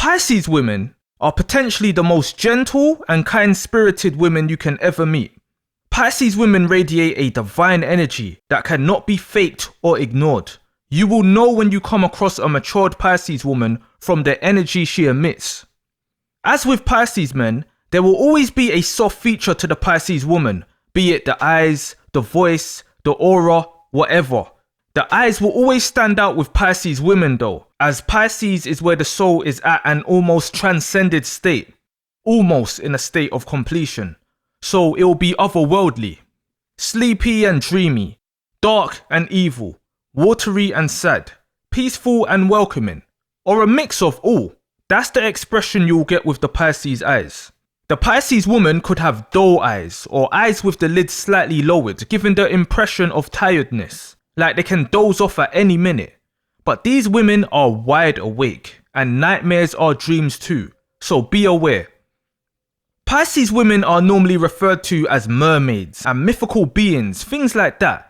Pisces women are potentially the most gentle and kind-spirited women you can ever meet. Pisces women radiate a divine energy that cannot be faked or ignored. You will know when you come across a matured Pisces woman from the energy she emits. As with Pisces men, there will always be a soft feature to the Pisces woman, be it the eyes, the voice, the aura, whatever. The eyes will always stand out with Pisces women though, as Pisces is where the soul is at an almost transcended state, almost in a state of completion. So it will be otherworldly, sleepy and dreamy, dark and evil, watery and sad, peaceful and welcoming, or a mix of all. That's the expression you'll get with the Pisces eyes. The Pisces woman could have dull eyes or eyes with the lids slightly lowered, giving the impression of tiredness, like they can doze off at any minute. But these women are wide awake, and nightmares are dreams too, so be aware. Pisces women are normally referred to as mermaids and mythical beings, things like that.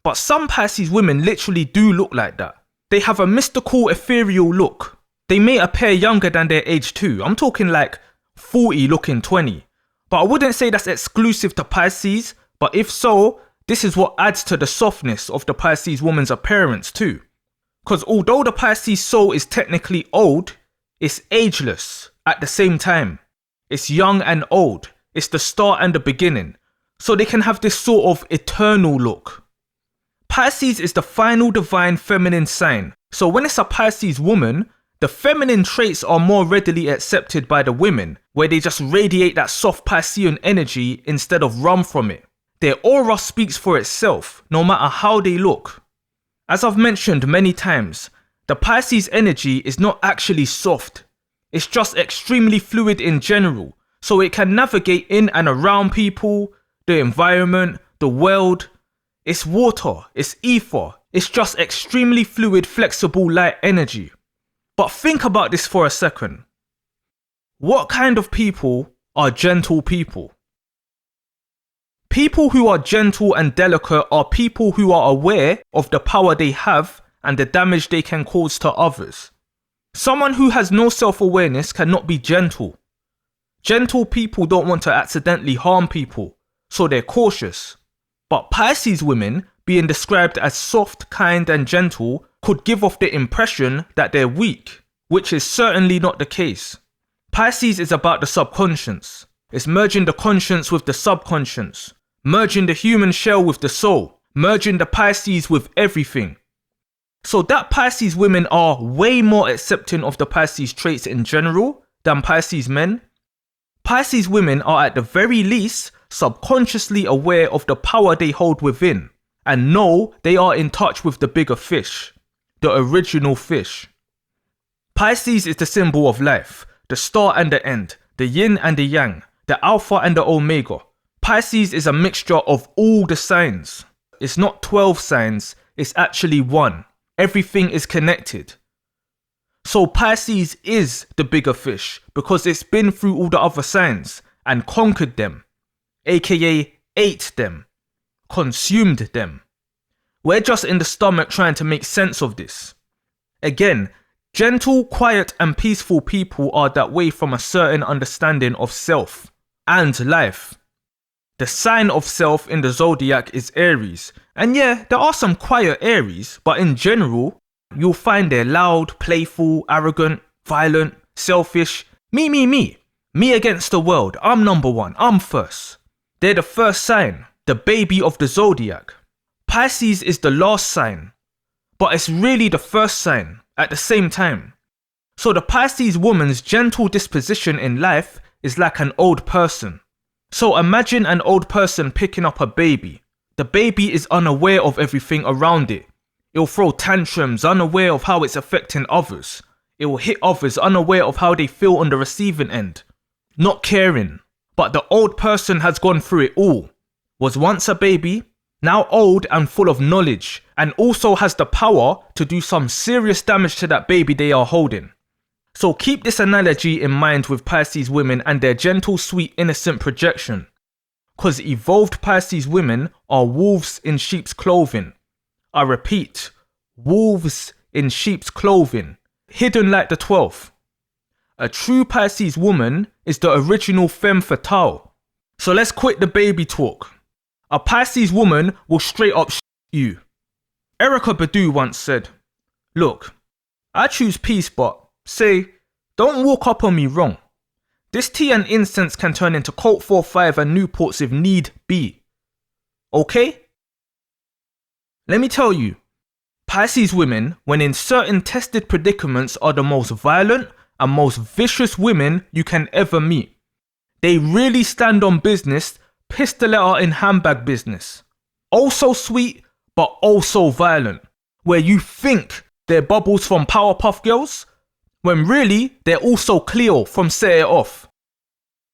But some Pisces women literally do look like that. They have a mystical, ethereal look. They may appear younger than their age too. I'm talking like 40 looking 20. But I wouldn't say that's exclusive to Pisces, but if so, this is what adds to the softness of the Pisces woman's appearance too. Because although the Pisces soul is technically old, it's ageless at the same time. It's young and old. It's the start and the beginning. So they can have this sort of eternal look. Pisces is the final divine feminine sign. So when it's a Pisces woman, the feminine traits are more readily accepted by the women, where they just radiate that soft Piscean energy instead of run from it. Their aura speaks for itself, no matter how they look. As I've mentioned many times, the Pisces energy is not actually soft. It's just extremely fluid in general, so it can navigate in and around people, the environment, the world. It's water, it's ether, it's just extremely fluid, flexible, light energy. But think about this for a second. What kind of people are gentle people? People who are gentle and delicate are people who are aware of the power they have and the damage they can cause to others. Someone who has no self-awareness cannot be gentle. Gentle people don't want to accidentally harm people, so they're cautious. But Pisces women, being described as soft, kind and gentle, could give off the impression that they're weak, which is certainly not the case. Pisces is about the subconscious. It's merging the conscience with the subconscious, merging the human shell with the soul, merging the Pisces with everything. So that Pisces women are way more accepting of the Pisces traits in general than Pisces men. Pisces women are at the very least subconsciously aware of the power they hold within and know they are in touch with the bigger fish, the original fish. Pisces is the symbol of life, the start and the end, the yin and the yang, the alpha and the omega. Pisces is a mixture of all the signs. It's not 12 signs, it's actually one. Everything is connected. So Pisces is the bigger fish because it's been through all the other signs and conquered them, aka ate them, consumed them. We're just in the stomach trying to make sense of this. Again, gentle, quiet and peaceful people are that way from a certain understanding of self and life. The sign of self in the zodiac is Aries. And yeah, there are some quiet Aries, but in general, you'll find they're loud, playful, arrogant, violent, selfish. Me. Me against the world. I'm number one. I'm first. They're the first sign, the baby of the zodiac. Pisces is the last sign, but it's really the first sign at the same time. So the Pisces woman's gentle disposition in life is like an old person. So imagine an old person picking up a baby. The baby is unaware of everything around it. It will throw tantrums, unaware of how it's affecting others. It will hit others, unaware of how they feel on the receiving end. Not caring. But the old person has gone through it all. Was once a baby, now old and full of knowledge, and also has the power to do some serious damage to that baby they are holding. So keep this analogy in mind with Pisces women and their gentle, sweet, innocent projection. Cause evolved Pisces women are wolves in sheep's clothing. I repeat, wolves in sheep's clothing, hidden like the 12th. A true Pisces woman is the original femme fatale. So let's quit the baby talk. A Pisces woman will straight up you. Erykah Badu once said, "Look, I choose peace, but say, don't walk up on me wrong. This tea and incense can turn into Colt 45 and Newports if need be. Okay?" Let me tell you, Pisces women, when in certain tested predicaments, are the most violent and most vicious women you can ever meet. They really stand on business, pistoletta in handbag business. Also sweet, but also violent. Where you think they're Bubbles from Powerpuff Girls, when really they're also Cleo from Set It Off.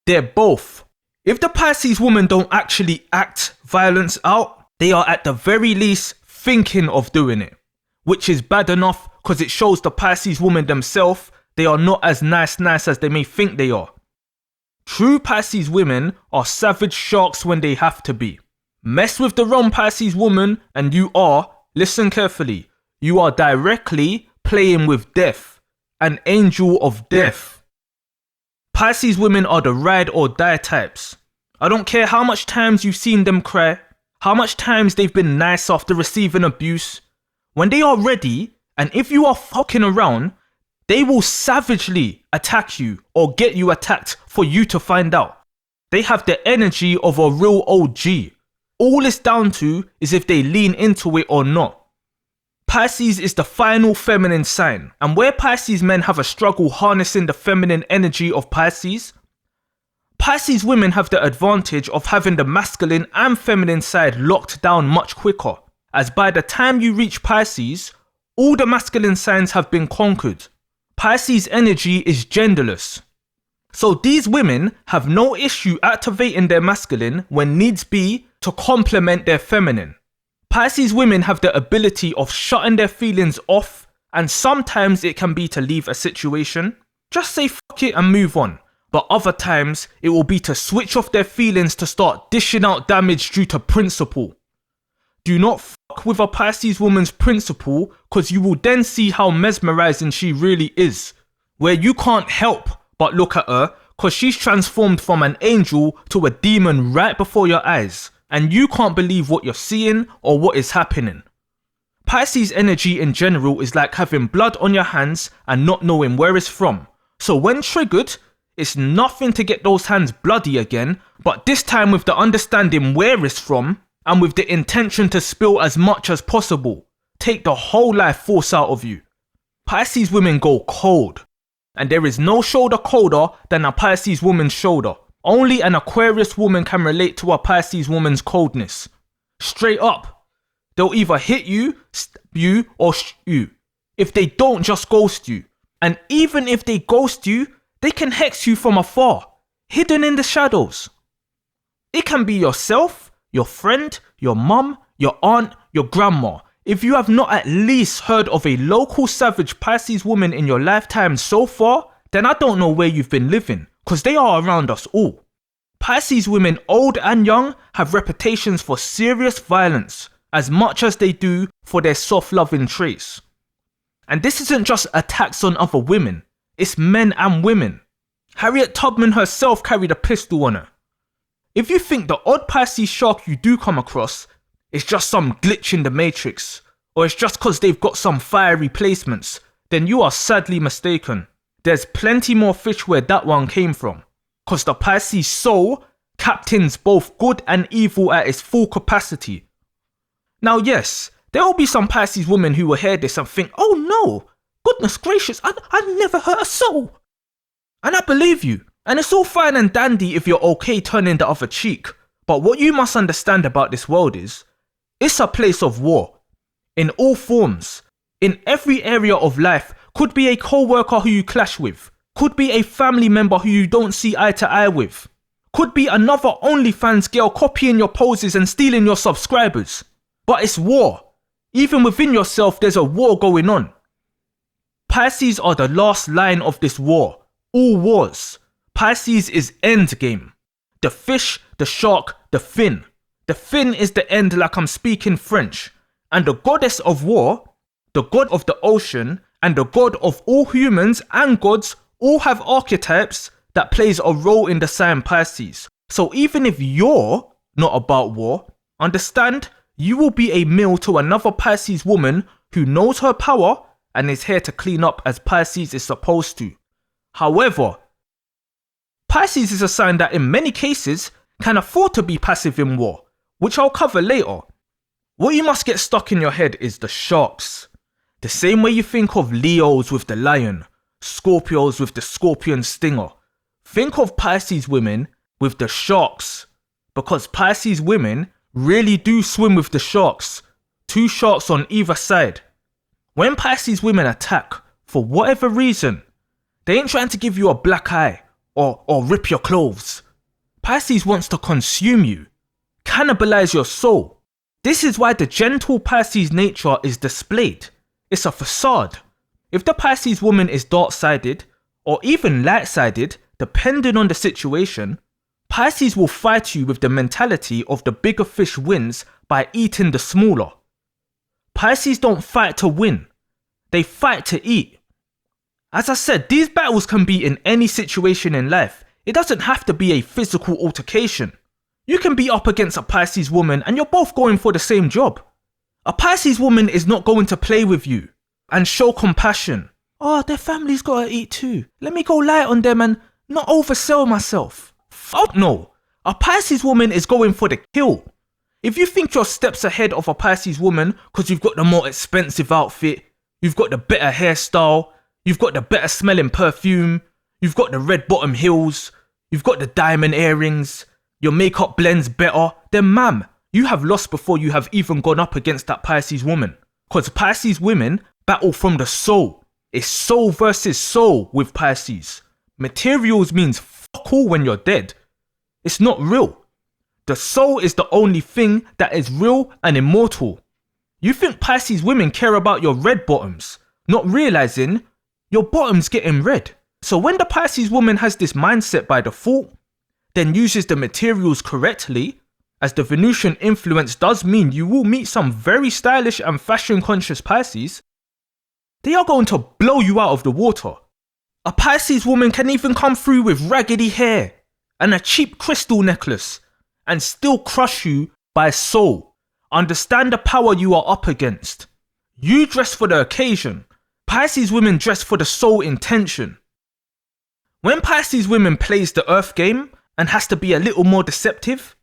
They're both. If the Pisces woman don't actually act violence out, they are at the very least thinking of doing it. Which is bad enough because it shows the Pisces woman themselves they are not as nice as they may think they are. True Pisces women are savage sharks when they have to be. Mess with the wrong Pisces woman and you are, listen carefully, you are directly playing with death, an angel of death. Pisces women are the ride or die types. I don't care how much times you've seen them cry, how much times they've been nice after receiving abuse. When they are ready, and if you are fucking around, they will savagely attack you or get you attacked for you to find out. They have the energy of a real OG. All it's down to is if they lean into it or not. Pisces is the final feminine sign, and where Pisces men have a struggle harnessing the feminine energy of Pisces, Pisces women have the advantage of having the masculine and feminine side locked down much quicker, as by the time you reach Pisces, all the masculine signs have been conquered. Pisces energy is genderless. So these women have no issue activating their masculine when needs be to complement their feminine. Pisces women have the ability of shutting their feelings off, and sometimes it can be to leave a situation, just say fuck it and move on. But other times it will be to switch off their feelings to start dishing out damage due to principle. Do not fuck with a Pisces woman's principle, because you will then see how mesmerizing she really is, where you can't help but look at her because she's transformed from an angel to a demon right before your eyes, and you can't believe what you're seeing or what is happening. Pisces energy in general is like having blood on your hands and not knowing where it's from. So when triggered, it's nothing to get those hands bloody again, but this time with the understanding where it's from, and with the intention to spill as much as possible. Take the whole life force out of you. Pisces women go cold. And there is no shoulder colder than a Pisces woman's shoulder. Only an Aquarius woman can relate to a Pisces woman's coldness. Straight up. They'll either hit you, stab you, or shoot you. If they don't, just ghost you. And even if they ghost you, they can hex you from afar, hidden in the shadows. It can be yourself, your friend, your mum, your aunt, your grandma. If you have not at least heard of a local savage Pisces woman in your lifetime so far, then I don't know where you've been living, because they are around us all. Pisces women, old and young, have reputations for serious violence, as much as they do for their soft-loving traits. And this isn't just attacks on other women, it's men and women. Harriet Tubman herself carried a pistol on her. If you think the odd Pisces shark you do come across is just some glitch in the matrix, or it's just because they've got some fiery placements, then you are sadly mistaken. There's plenty more fish where that one came from, because the Pisces soul captains both good and evil at its full capacity. Now yes, there will be some Pisces women who will hear this and think, oh no, goodness gracious, I never hurt a soul. And I believe you. And it's all fine and dandy if you're okay turning the other cheek. But what you must understand about this world is, it's a place of war. In all forms. In every area of life. Could be a co-worker who you clash with. Could be a family member who you don't see eye to eye with. Could be another OnlyFans girl copying your poses and stealing your subscribers. But it's war. Even within yourself there's a war going on. Pisces are the last line of this war. All wars. Pisces is endgame. The fish, the shark, the fin. The fin is the end like I'm speaking French. And the goddess of war, the god of the ocean, and the god of all humans and gods all have archetypes that plays a role in the sign Pisces. So even if you're not about war, understand you will be a meal to another Pisces woman who knows her power and is here to clean up as Pisces is supposed to. However, Pisces is a sign that in many cases can afford to be passive in war, which I'll cover later. What you must get stuck in your head is the sharks. The same way you think of Leos with the lion, Scorpios with the scorpion stinger. Think of Pisces women with the sharks, because Pisces women really do swim with the sharks. 2 sharks on either side. When Pisces women attack, for whatever reason, they ain't trying to give you a black eye or rip your clothes. Pisces wants to consume you, cannibalize your soul. This is why the gentle Pisces nature is displayed. It's a facade. If the Pisces woman is dark-sided, or even light-sided, depending on the situation, Pisces will fight you with the mentality of the bigger fish wins by eating the smaller. Pisces don't fight to win. They fight to eat. As I said, these battles can be in any situation in life. It doesn't have to be a physical altercation. You can be up against a Pisces woman and you're both going for the same job. A Pisces woman is not going to play with you and show compassion. Oh, their family's gotta eat too. Let me go light on them and not oversell myself. Fuck no. A Pisces woman is going for the kill. If you think you're steps ahead of a Pisces woman because you've got the more expensive outfit, you've got the better hairstyle, you've got the better smelling perfume, you've got the red bottom heels, you've got the diamond earrings, your makeup blends better, then ma'am, you have lost before you have even gone up against that Pisces woman. Because Pisces women battle from the soul. It's soul versus soul with Pisces. Materials means fuck all when you're dead. It's not real. The soul is the only thing that is real and immortal. You think Pisces women care about your red bottoms, not realizing your bottom's getting red. So when the Pisces woman has this mindset by default, then uses the materials correctly, as the Venusian influence does mean you will meet some very stylish and fashion conscious Pisces, they are going to blow you out of the water. A Pisces woman can even come through with raggedy hair and a cheap crystal necklace and still crush you by soul. Understand the power you are up against. You dress for the occasion. Pisces women dress for the soul intention. When Pisces women plays the earth game and has to be a little more deceptive,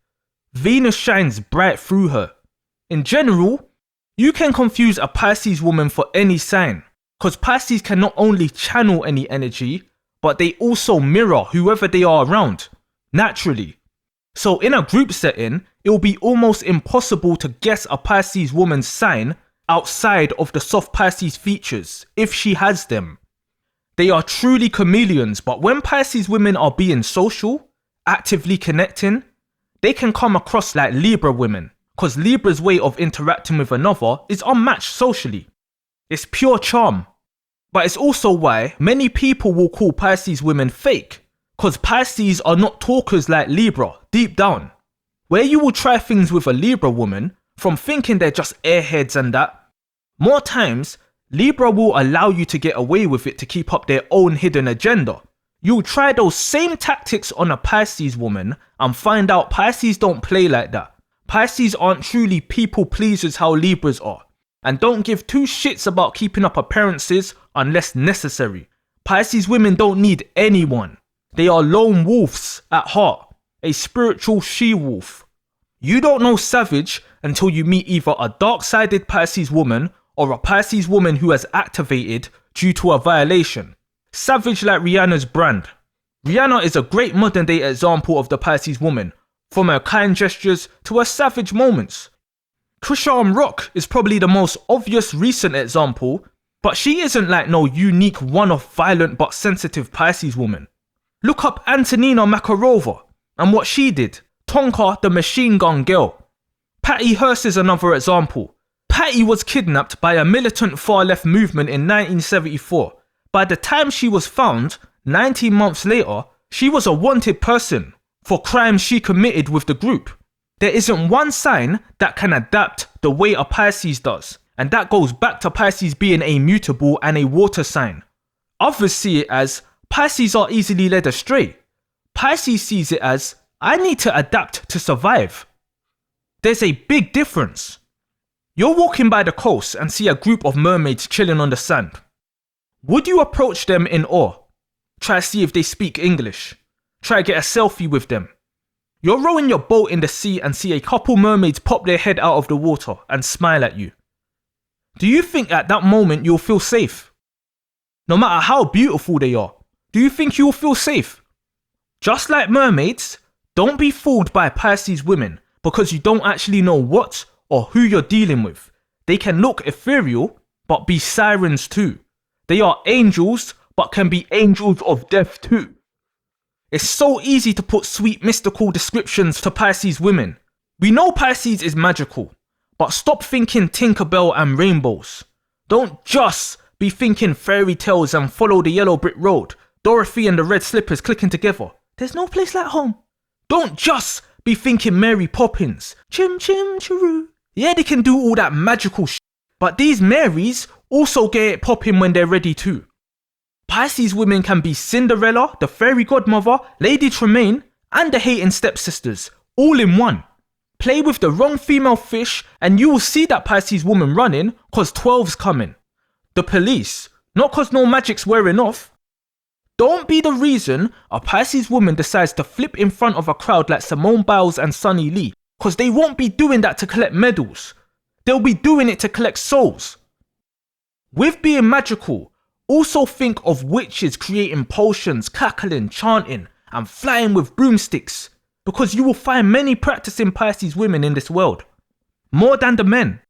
Venus shines bright through her. In general, you can confuse a Pisces woman for any sign, because Pisces can not only channel any energy, but they also mirror whoever they are around, naturally. So in a group setting, it will be almost impossible to guess a Pisces woman's sign outside of the soft Pisces features, if she has them. They are truly chameleons, but when Pisces women are being social, actively connecting, they can come across like Libra women, because Libra's way of interacting with another is unmatched socially. It's pure charm. But it's also why many people will call Pisces women fake, because Pisces are not talkers like Libra, deep down. Where you will try things with a Libra woman, from thinking they're just airheads and that, more times, Libra will allow you to get away with it to keep up their own hidden agenda. You'll try those same tactics on a Pisces woman and find out Pisces don't play like that. Pisces aren't truly people pleasers how Libras are, and don't give 2 shits about keeping up appearances unless necessary. Pisces women don't need anyone. They are lone wolves at heart, a spiritual she-wolf. You don't know savage until you meet either a dark-sided Pisces woman or a Pisces woman who has activated due to a violation. Savage like Rihanna's brand. Rihanna is a great modern day example of the Pisces woman, from her kind gestures to her savage moments. Krishan Rock is probably the most obvious recent example, but she isn't like no unique one-off violent but sensitive Pisces woman. Look up Antonina Makarova and what she did, Tonka the Machine Gun Girl. Patty Hearst is another example. Patty was kidnapped by a militant far-left movement in 1974. By the time she was found, 19 months later, she was a wanted person for crimes she committed with the group. There isn't one sign that can adapt the way a Pisces does, and that goes back to Pisces being a mutable and a water sign. Others see it as Pisces are easily led astray. Pisces sees it as, I need to adapt to survive. There's a big difference. You're walking by the coast and see a group of mermaids chilling on the sand. Would you approach them in awe? Try to see if they speak English. Try to get a selfie with them. You're rowing your boat in the sea and see a couple mermaids pop their head out of the water and smile at you. Do you think at that moment you'll feel safe? No matter how beautiful they are, do you think you'll feel safe? Just like mermaids, don't be fooled by Pisces women because you don't actually know what or who you're dealing with. They can look ethereal, but be sirens too. They are angels, but can be angels of death too. It's so easy to put sweet mystical descriptions to Pisces women. We know Pisces is magical, but stop thinking Tinkerbell and rainbows. Don't just be thinking fairy tales and follow the yellow brick road, Dorothy and the red slippers clicking together. There's no place like home. Don't just be thinking Mary Poppins, chim chim chiroo. Yeah, they can do all that magical shit, but these Marys also get it popping when they're ready too. Pisces women can be Cinderella, the fairy godmother, Lady Tremaine, and the hating stepsisters, all in one. Play with the wrong female fish and you will see that Pisces woman running cause 12's coming. The police, not cause no magic's wearing off. Don't be the reason a Pisces woman decides to flip in front of a crowd like Simone Biles and Sunny Lee, cause they won't be doing that to collect medals. They'll be doing it to collect souls. With being magical, also think of witches creating potions, cackling, chanting, and flying with broomsticks, because you will find many practicing Pisces women in this world. More than the men.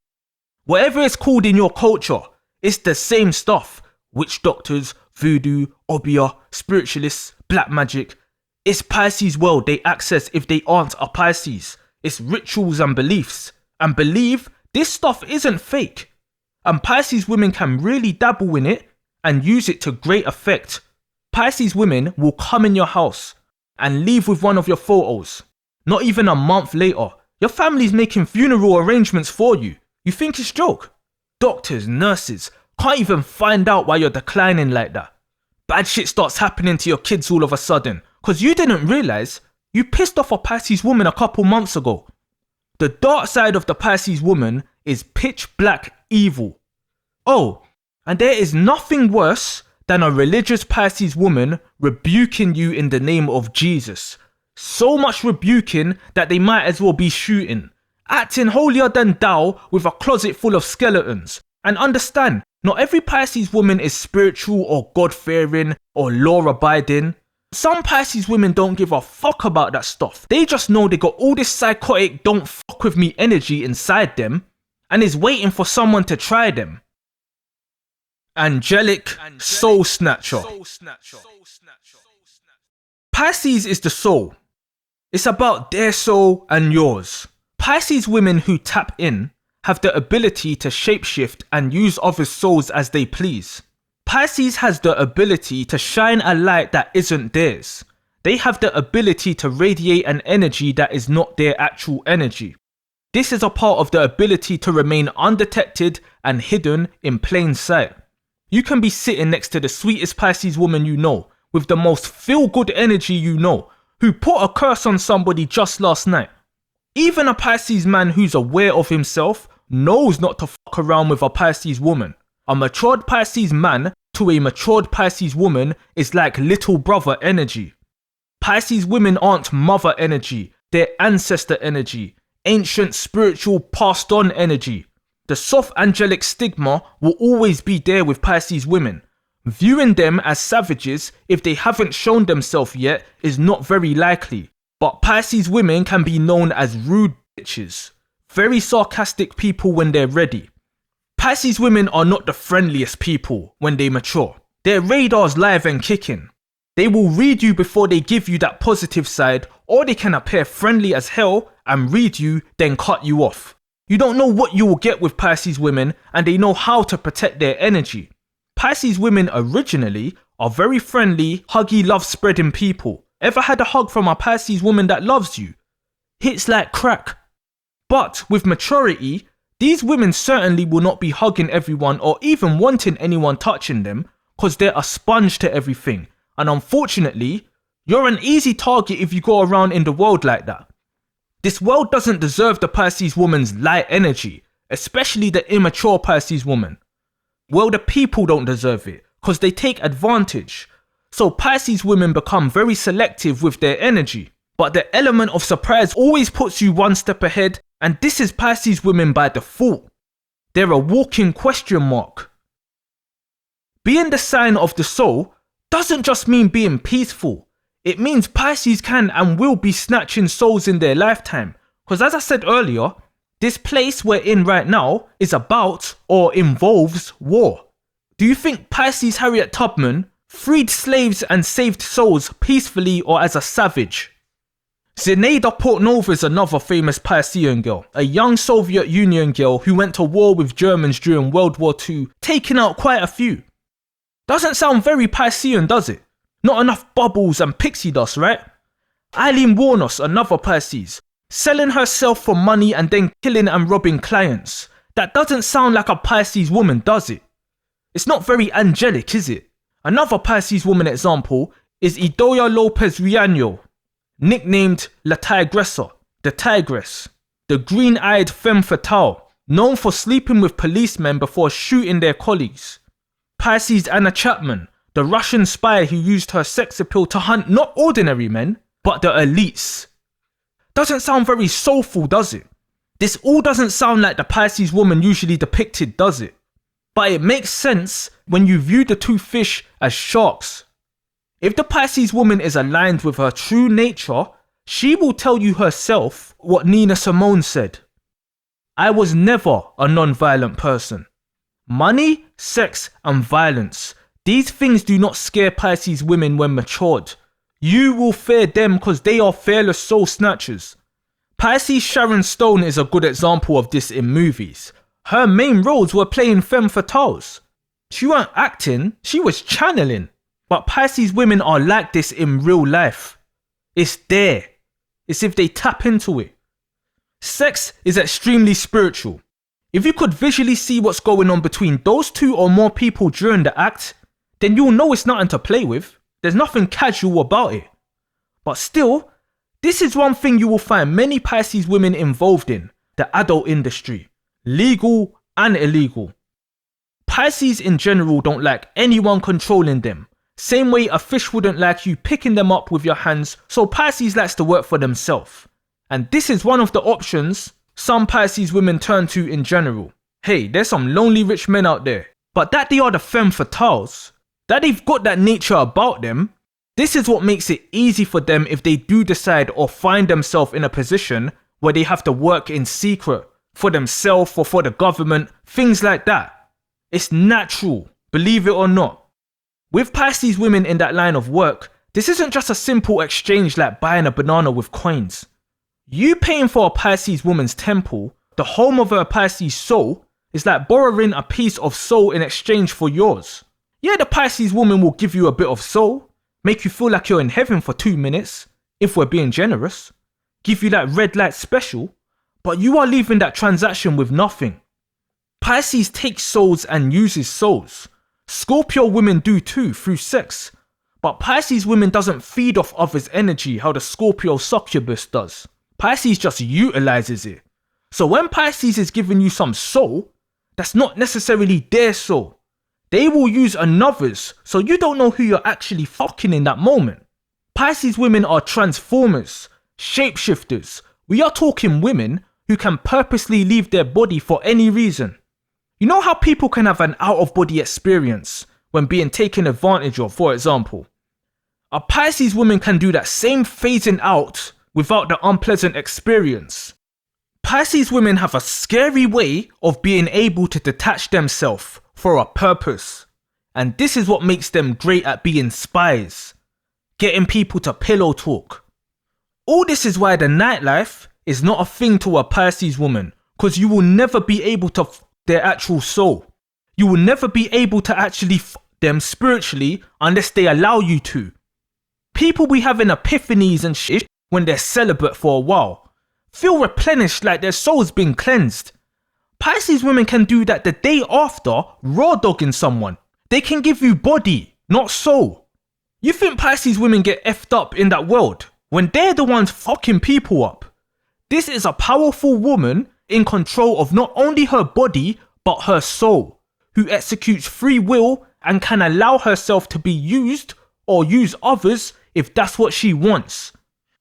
Whatever it's called in your culture, it's the same stuff. Witch doctors, voodoo, obia, spiritualists, black magic. It's Pisces world they access if they aren't a Pisces. It's rituals and beliefs. And believe this stuff isn't fake. And Pisces women can really dabble in it and use it to great effect. Pisces women will come in your house and leave with one of your photos. Not even a month later, your family's making funeral arrangements for you. You think it's joke? Doctors, nurses can't even find out why you're declining like that. Bad shit starts happening to your kids all of a sudden because you didn't realise you pissed off a Pisces woman a couple months ago. The dark side of the Pisces woman is pitch black evil. Oh, and there is nothing worse than a religious Pisces woman rebuking you in the name of Jesus. So much rebuking that they might as well be shooting. Acting holier than thou with a closet full of skeletons. And understand, not every Pisces woman is spiritual or God-fearing or law-abiding. Some Pisces women don't give a fuck about that stuff. They just know they got all this psychotic don't fuck with me energy inside them and is waiting for someone to try them. Angelic Soul Snatcher. Pisces is the soul. It's about their soul and yours. Pisces women who tap in have the ability to shapeshift and use others' souls as they please. Pisces has the ability to shine a light that isn't theirs. They have the ability to radiate an energy that is not their actual energy. This is a part of the ability to remain undetected and hidden in plain sight. You can be sitting next to the sweetest Pisces woman you know, with the most feel-good energy you know, who put a curse on somebody just last night. Even a Pisces man who's aware of himself knows not to fuck around with a Pisces woman. A matured Pisces man to a matured Pisces woman is like little brother energy. Pisces women aren't mother energy, they're ancestor energy, ancient spiritual passed on energy. The soft angelic stigma will always be there with Pisces women. Viewing them as savages if they haven't shown themselves yet is not very likely. But Pisces women can be known as rude bitches. Very sarcastic people when they're ready. Pisces women are not the friendliest people when they mature. Their radar's live and kicking. They will read you before they give you that positive side, or they can appear friendly as hell and read you then cut you off. You don't know what you will get with Pisces women and they know how to protect their energy. Pisces women originally are very friendly, huggy, love-spreading people. Ever had a hug from a Pisces woman that loves you? Hits like crack. But with maturity, these women certainly will not be hugging everyone or even wanting anyone touching them because they're a sponge to everything. And unfortunately, you're an easy target if you go around in the world like that. This world doesn't deserve the Pisces woman's light energy, especially the immature Pisces woman. Well, the people don't deserve it, because they take advantage. So Pisces women become very selective with their energy. But the element of surprise always puts you one step ahead, and this is Pisces women by default. They're a walking question mark. Being the sign of the soul doesn't just mean being peaceful. It means Pisces can and will be snatching souls in their lifetime. Because as I said earlier, this place we're in right now is about or involves war. Do you think Pisces Harriet Tubman freed slaves and saved souls peacefully or as a savage? Zinaida Portnova is another famous Piscean girl, a young Soviet Union girl who went to war with Germans during World War II, taking out quite a few. Doesn't sound very Piscean, does it? Not enough bubbles and pixie dust, right? Eileen Warnos, another Pisces, selling herself for money and then killing and robbing clients. That doesn't sound like a Pisces woman, does it? It's not very angelic, is it? Another Pisces woman example is Idoia Lopez Riaño, nicknamed La Tigresa, the Tigress, the green-eyed femme fatale, known for sleeping with policemen before shooting their colleagues. Pisces Anna Chapman, the Russian spy who used her sex appeal to hunt not ordinary men, but the elites. Doesn't sound very soulful, does it? This all doesn't sound like the Pisces woman usually depicted, does it? But it makes sense when you view the two fish as sharks. If the Pisces woman is aligned with her true nature, she will tell you herself what Nina Simone said. I was never a non-violent person. Money, sex, and violence. These things do not scare Pisces women when matured. You will fear them because they are fearless soul snatchers. Pisces Sharon Stone is a good example of this in movies. Her main roles were playing femme fatales. She weren't acting, she was channeling. But Pisces women are like this in real life. It's there. It's if they tap into it. Sex is extremely spiritual. If you could visually see what's going on between those two or more people during the act, then you'll know it's nothing to play with. There's nothing casual about it. But still, this is one thing you will find many Pisces women involved in, the adult industry, legal and illegal. Pisces in general don't like anyone controlling them. Same way a fish wouldn't like you picking them up with your hands, so Pisces likes to work for themselves. And this is one of the options some Pisces women turn to in general. Hey, there's some lonely rich men out there, but that they are the femme fatales, that they've got that nature about them, this is what makes it easy for them if they do decide or find themselves in a position where they have to work in secret for themselves or for the government, things like that. It's natural, believe it or not. With Pisces women in that line of work, this isn't just a simple exchange like buying a banana with coins. You paying for a Pisces woman's temple, the home of her Pisces soul, is like borrowing a piece of soul in exchange for yours. Yeah, the Pisces woman will give you a bit of soul, make you feel like you're in heaven for 2 minutes, if we're being generous, give you that red light special, but you are leaving that transaction with nothing. Pisces takes souls and uses souls. Scorpio women do too, through sex. But Pisces women doesn't feed off others' energy how the Scorpio succubus does. Pisces just utilizes it. So when Pisces is giving you some soul, that's not necessarily their soul. They will use another's, so you don't know who you're actually fucking in that moment. Pisces women are transformers, shapeshifters. We are talking women who can purposely leave their body for any reason. You know how people can have an out-of-body experience when being taken advantage of, for example? A Pisces woman can do that same phasing out without the unpleasant experience. Pisces women have a scary way of being able to detach themselves for a purpose. And this is what makes them great at being spies, getting people to pillow talk. All this is why the nightlife is not a thing to a Pisces woman, because you will never be able to their actual soul. You will never be able to actually them spiritually unless they allow you to. People be having epiphanies and shit when they're celibate for a while. Feel replenished like their soul's been cleansed. Pisces women can do that the day after raw dogging someone. They can give you body, not soul. You think Pisces women get effed up in that world when they're the ones fucking people up? This is a powerful woman in control of not only her body but her soul, who executes free will and can allow herself to be used or use others if that's what she wants.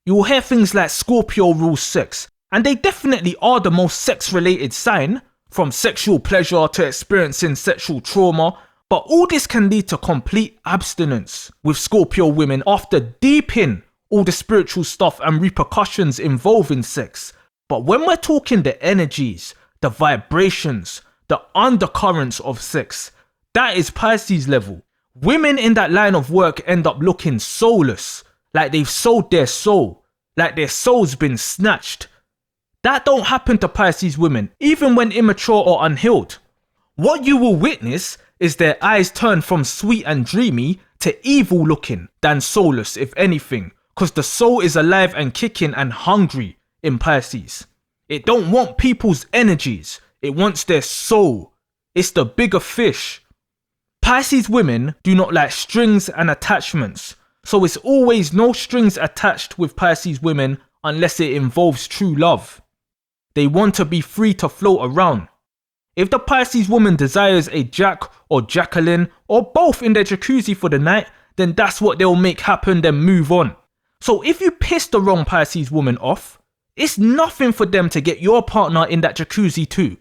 You'll hear things like Scorpio rules sex, and they definitely are the most sex-related sign, from sexual pleasure to experiencing sexual trauma, but all this can lead to complete abstinence with Scorpio women after deep in all the spiritual stuff and repercussions involved in sex. But when we're talking the energies, the vibrations, the undercurrents of sex, that is Pisces level. Women in that line of work end up looking soulless, like they've sold their soul, like their soul's been snatched. That don't happen to Pisces women, even when immature or unhealed. What you will witness is their eyes turn from sweet and dreamy to evil looking than soulless, if anything, because the soul is alive and kicking and hungry in Pisces. It don't want people's energies, it wants their soul. It's the bigger fish. Pisces women do not like strings and attachments, so it's always no strings attached with Pisces women unless it involves true love. They want to be free to float around. If the Pisces woman desires a Jack or Jacqueline or both in their jacuzzi for the night, then that's what they'll make happen, then move on. So if you piss the wrong Pisces woman off, it's nothing for them to get your partner in that jacuzzi too.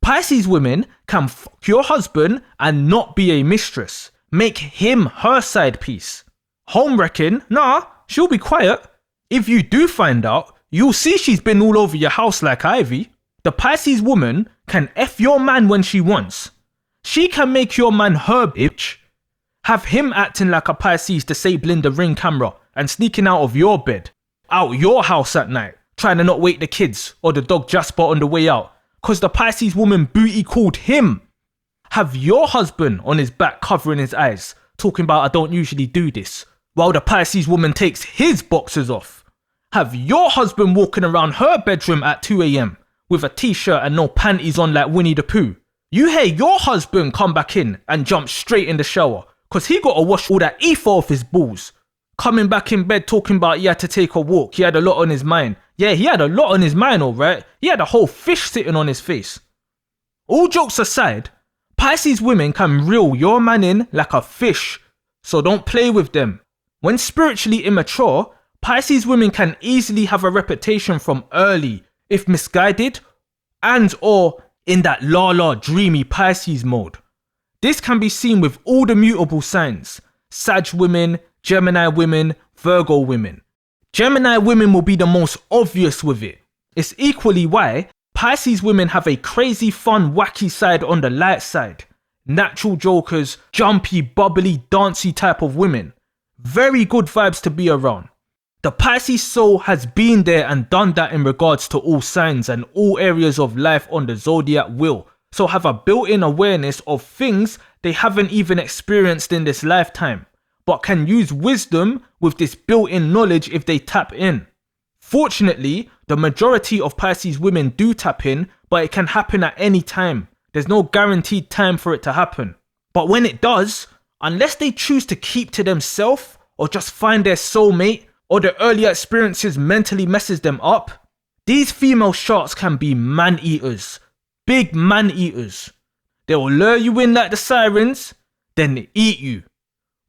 Pisces women can fuck your husband and not be a mistress. Make him her side piece. Home wrecking? Nah, she'll be quiet. If you do find out, you'll see she's been all over your house like Ivy. The Pisces woman can F your man when she wants. She can make your man her bitch. Have him acting like a Pisces disabling the Ring camera and sneaking out of your bed, out your house at night, trying to not wake the kids or the dog Jasper on the way out, cause the Pisces woman booty called him. Have your husband on his back covering his eyes, talking about I don't usually do this, while the Pisces woman takes his boxers off. Have your husband walking around her bedroom at 2 a.m. with a t-shirt and no panties on like Winnie the Pooh. You hear your husband come back in and jump straight in the shower, cause he got to wash all that ether off his balls. Coming back in bed talking about he had to take a walk, he had a lot on his mind. Yeah, he had a lot on his mind, alright. He had a whole fish sitting on his face. All jokes aside, Pisces women can reel your man in like a fish, so don't play with them. When spiritually immature, Pisces women can easily have a reputation from early, if misguided, and or in that la-la dreamy Pisces mode. This can be seen with all the mutable signs: Sag women, Gemini women, Virgo women. Gemini women will be the most obvious with it. It's equally why Pisces women have a crazy fun wacky side on the light side. Natural jokers, jumpy, bubbly, dancey type of women. Very good vibes to be around. The Pisces soul has been there and done that in regards to all signs and all areas of life on the zodiac wheel, so have a built-in awareness of things they haven't even experienced in this lifetime, but can use wisdom with this built-in knowledge if they tap in. Fortunately, the majority of Pisces women do tap in, but it can happen at any time. There's no guaranteed time for it to happen. But when it does, unless they choose to keep to themselves or just find their soulmate, or the earlier experiences mentally messes them up, these female sharks can be man-eaters. Big man-eaters. They will lure you in like the sirens, then eat you.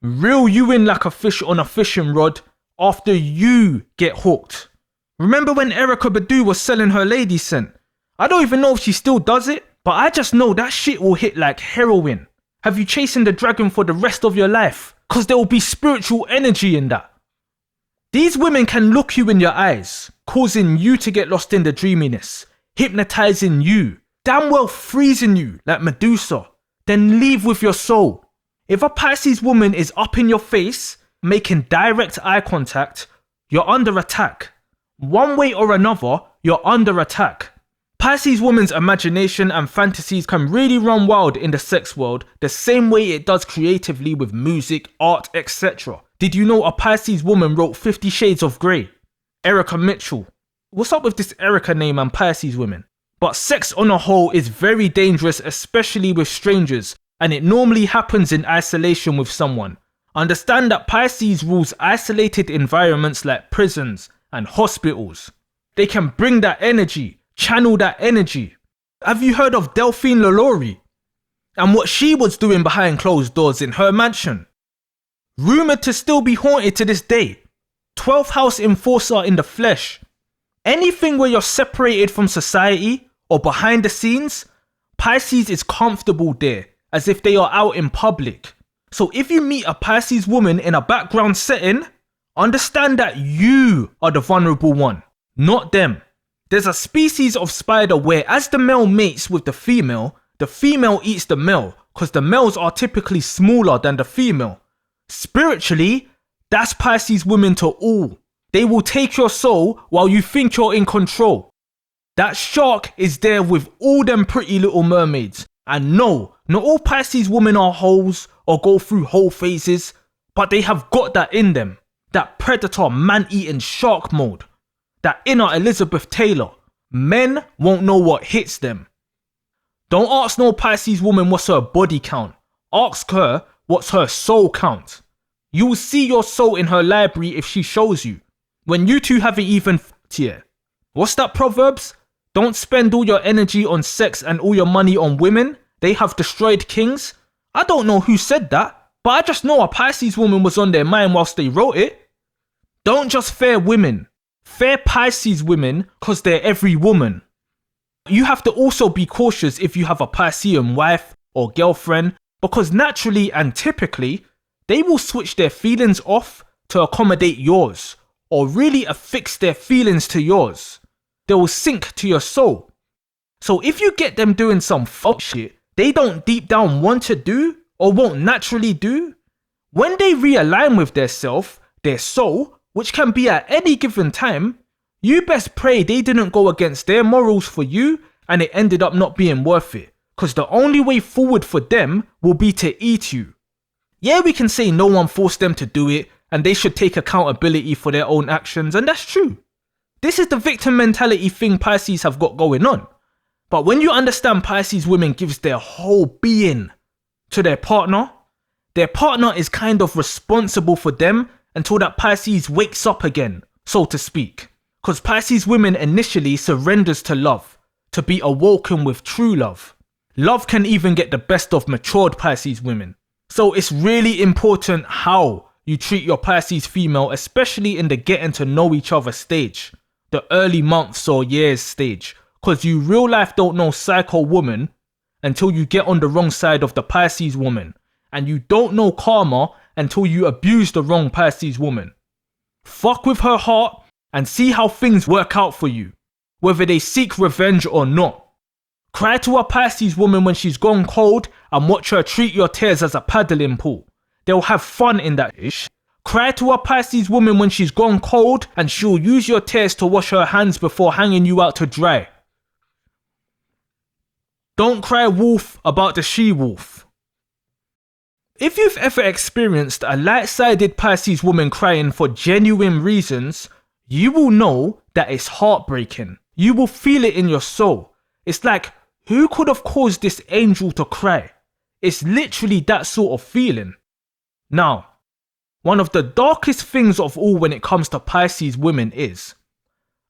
Reel you in like a fish on a fishing rod after you get hooked. Remember when Erykah Badu was selling her lady scent? I don't even know if she still does it, but I just know that shit will hit like heroin. Have you chasing the dragon for the rest of your life? Cause there will be spiritual energy in that. These women can look you in your eyes, causing you to get lost in the dreaminess, hypnotizing you, damn well freezing you like Medusa, then leave with your soul. If a Pisces woman is up in your face, making direct eye contact, you're under attack. One way or another, you're under attack. Pisces woman's imagination and fantasies can really run wild in the sex world the same way it does creatively with music, art, etc. Did you know a Pisces woman wrote 50 Shades of Grey? Erica Mitchell. What's up with this Erica name and Pisces women? But sex on a whole is very dangerous, especially with strangers, and it normally happens in isolation with someone. Understand that Pisces rules isolated environments like prisons and hospitals. They can bring that energy, channel that energy. Have you heard of Delphine Lalaurie and what she was doing behind closed doors in her mansion? Rumoured to still be haunted to this day. 12th house enforcer in the flesh. Anything where you're separated from society or behind the scenes, Pisces is comfortable there, as if they are out in public. So if you meet a Pisces woman in a background setting, understand that you are the vulnerable one, not them. There's a species of spider where as the male mates with the female eats the male because the males are typically smaller than the female. Spiritually, that's Pisces women to all. They will take your soul while you think you're in control. That shark is there with all them pretty little mermaids. And no, not all Pisces women are hoes or go through whole phases, but they have got that in them. That predator man-eating shark mode. That inner Elizabeth Taylor. Men won't know what hits them. Don't ask no Pisces woman what's her body count. Ask her what's her soul count. You will see your soul in her library if she shows you. When you two haven't even f***ed yet. What's that Proverbs? Don't spend all your energy on sex and all your money on women. They have destroyed kings. I don't know who said that, but I just know a Pisces woman was on their mind whilst they wrote it. Don't just fear women. Fear Pisces women because they're every woman. You have to also be cautious if you have a Piscean wife or girlfriend, because naturally and typically, they will switch their feelings off to accommodate yours, or really affix their feelings to yours. They will sink to your soul. So if you get them doing some fuck shit they don't deep down want to do or won't naturally do, when they realign with their self, their soul, which can be at any given time, you best pray they didn't go against their morals for you and it ended up not being worth it. Because the only way forward for them will be to eat you. Yeah, we can say no one forced them to do it and they should take accountability for their own actions, and that's true. This is the victim mentality thing Pisces have got going on. But when you understand Pisces women gives their whole being to their partner is kind of responsible for them until that Pisces wakes up again, so to speak. Because Pisces women initially surrenders to love, to be awoken with true love. Love can even get the best of matured Pisces women. So it's really important how you treat your Pisces female, especially in the getting to know each other stage. The early months or years stage. Because you real life don't know psycho woman until you get on the wrong side of the Pisces woman. And you don't know karma until you abuse the wrong Pisces woman. Fuck with her heart and see how things work out for you. Whether they seek revenge or not. Cry to a Pisces woman when she's gone cold and watch her treat your tears as a paddling pool. They'll have fun in that ish. Cry to a Pisces woman when she's gone cold and she'll use your tears to wash her hands before hanging you out to dry. Don't cry wolf about the she-wolf. If you've ever experienced a light-sided Pisces woman crying for genuine reasons, you will know that it's heartbreaking. You will feel it in your soul. It's like, who could have caused this angel to cry? It's literally that sort of feeling. Now, one of the darkest things of all when it comes to Pisces women is,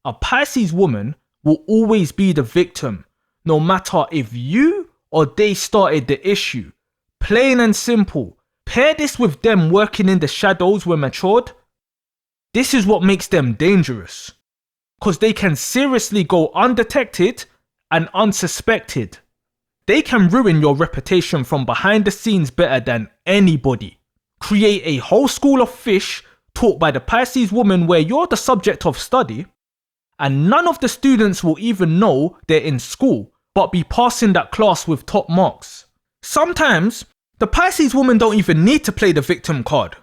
a Pisces woman will always be the victim, no matter if you or they started the issue. Plain and simple. Pair this with them working in the shadows when matured. This is what makes them dangerous. Because they can seriously go undetected and unsuspected. They can ruin your reputation from behind the scenes better than anybody. Create a whole school of fish taught by the Pisces woman where you're the subject of study, and none of the students will even know they're in school, but be passing that class with top marks. Sometimes, the Pisces woman don't even need to play the victim card.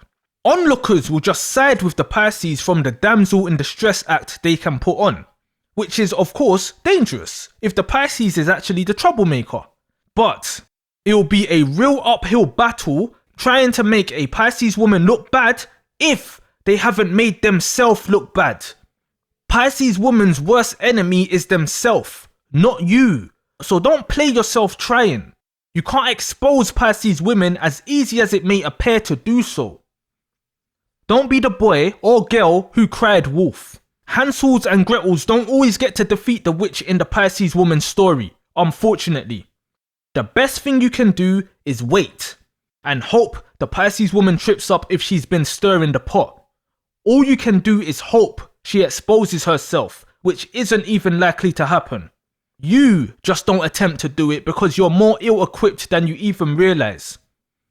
Onlookers will just side with the Pisces from the damsel in distress act they can put on, which is of course dangerous if the Pisces is actually the troublemaker. But it will be a real uphill battle trying to make a Pisces woman look bad if they haven't made themselves look bad. Pisces woman's worst enemy is themselves, not you. So don't play yourself trying. You can't expose Pisces women as easy as it may appear to do so. Don't be the boy or girl who cried wolf. Hansels and Gretels don't always get to defeat the witch in the Pisces woman story, unfortunately. The best thing you can do is wait and hope the Pisces woman trips up if she's been stirring the pot. All you can do is hope she exposes herself, which isn't even likely to happen. You just don't attempt to do it because you're more ill-equipped than you even realize.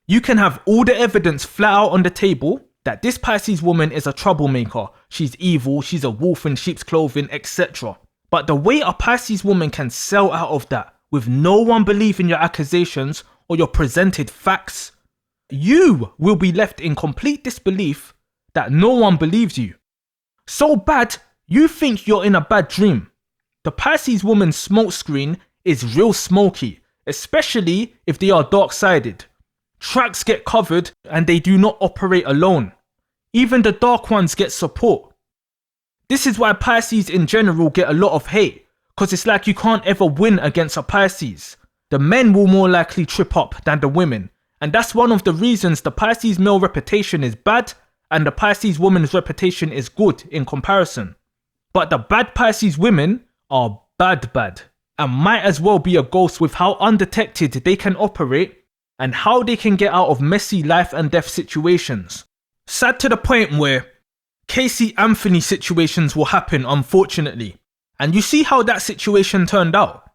You can have all the evidence flat out on the table that this Pisces woman is a troublemaker, she's evil, she's a wolf in sheep's clothing, etc. But the way a Pisces woman can sell out of that with no one believing your accusations or your presented facts, you will be left in complete disbelief that no one believes you. So bad, you think you're in a bad dream. The Pisces woman's smokescreen is real smoky, especially if they are dark-sided. Tracks get covered and they do not operate alone. Even the dark ones get support. This is why Pisces in general get a lot of hate, because it's like you can't ever win against a Pisces. The men will more likely trip up than the women, and that's one of the reasons the Pisces male reputation is bad and the Pisces woman's reputation is good in comparison. But the bad Pisces women are bad and might as well be a ghost with how undetected they can operate and how they can get out of messy life and death situations. Sad to the point where Casey Anthony situations will happen, unfortunately. And you see how that situation turned out.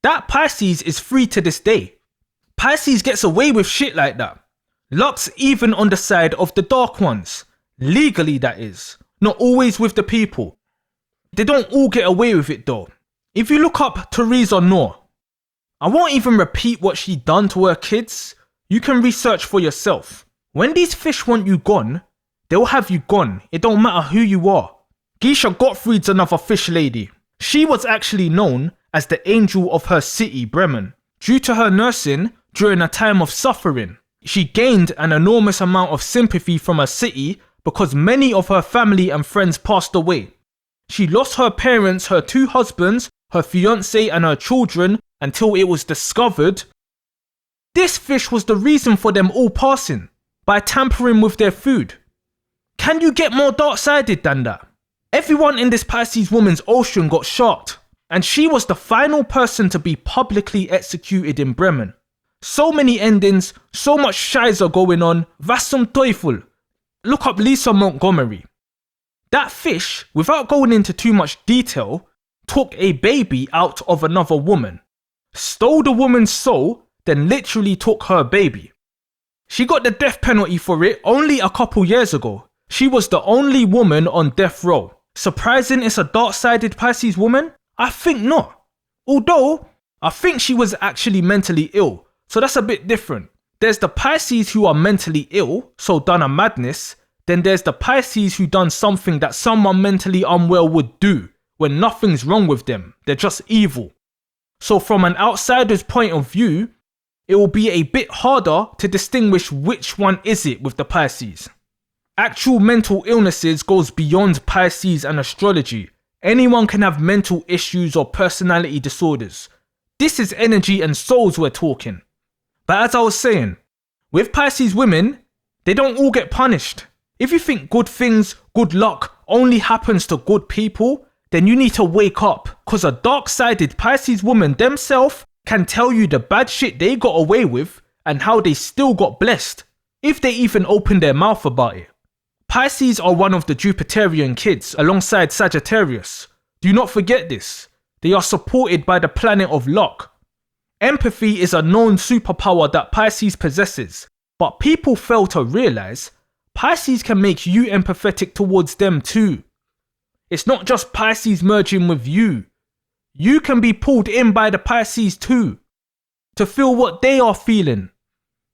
That Pisces is free to this day. Pisces gets away with shit like that. Luck's even on the side of the dark ones. Legally, that is. Not always with the people. They don't all get away with it though. If you look up Theresa Knorr, I won't even repeat what she done to her kids. You can research for yourself. When these fish want you gone, they'll have you gone. It don't matter who you are. Geisha Gottfried's another fish lady. She was actually known as the angel of her city, Bremen. Due to her nursing during a time of suffering, she gained an enormous amount of sympathy from her city because many of her family and friends passed away. She lost her parents, her 2 husbands, her fiancé and her children until it was discovered this fish was the reason for them all passing, by tampering with their food. Can you get more dark-sided than that? Everyone in this Pisces woman's ocean got sharked, and she was the final person to be publicly executed in Bremen. So many endings, so much shizer going on, was zum Teufel. Look up Lisa Montgomery. That fish, without going into too much detail, took a baby out of another woman, stole the woman's soul, then literally took her baby. She got the death penalty for it only a couple years ago. She was the only woman on death row. Surprising it's a dark-sided Pisces woman? I think not. Although, I think she was actually mentally ill, so that's a bit different. There's the Pisces who are mentally ill, so done a madness. Then there's the Pisces who done something that someone mentally unwell would do when nothing's wrong with them. They're just evil. So from an outsider's point of view, it will be a bit harder to distinguish which one is it with the Pisces. Actual mental illnesses goes beyond Pisces and astrology. Anyone can have mental issues or personality disorders. This is energy and souls we're talking. But as I was saying, with Pisces women, they don't all get punished. If you think good things, good luck only happens to good people, then you need to wake up, cause a dark-sided Pisces woman themselves can tell you the bad shit they got away with and how they still got blessed, if they even open their mouth about it. Pisces are one of the Jupiterian kids alongside Sagittarius. Do not forget this. They are supported by the planet of luck. Empathy is a known superpower that Pisces possesses, but people fail to realize Pisces can make you empathetic towards them too. It's not just Pisces merging with you. You can be pulled in by the Pisces too, to feel what they are feeling.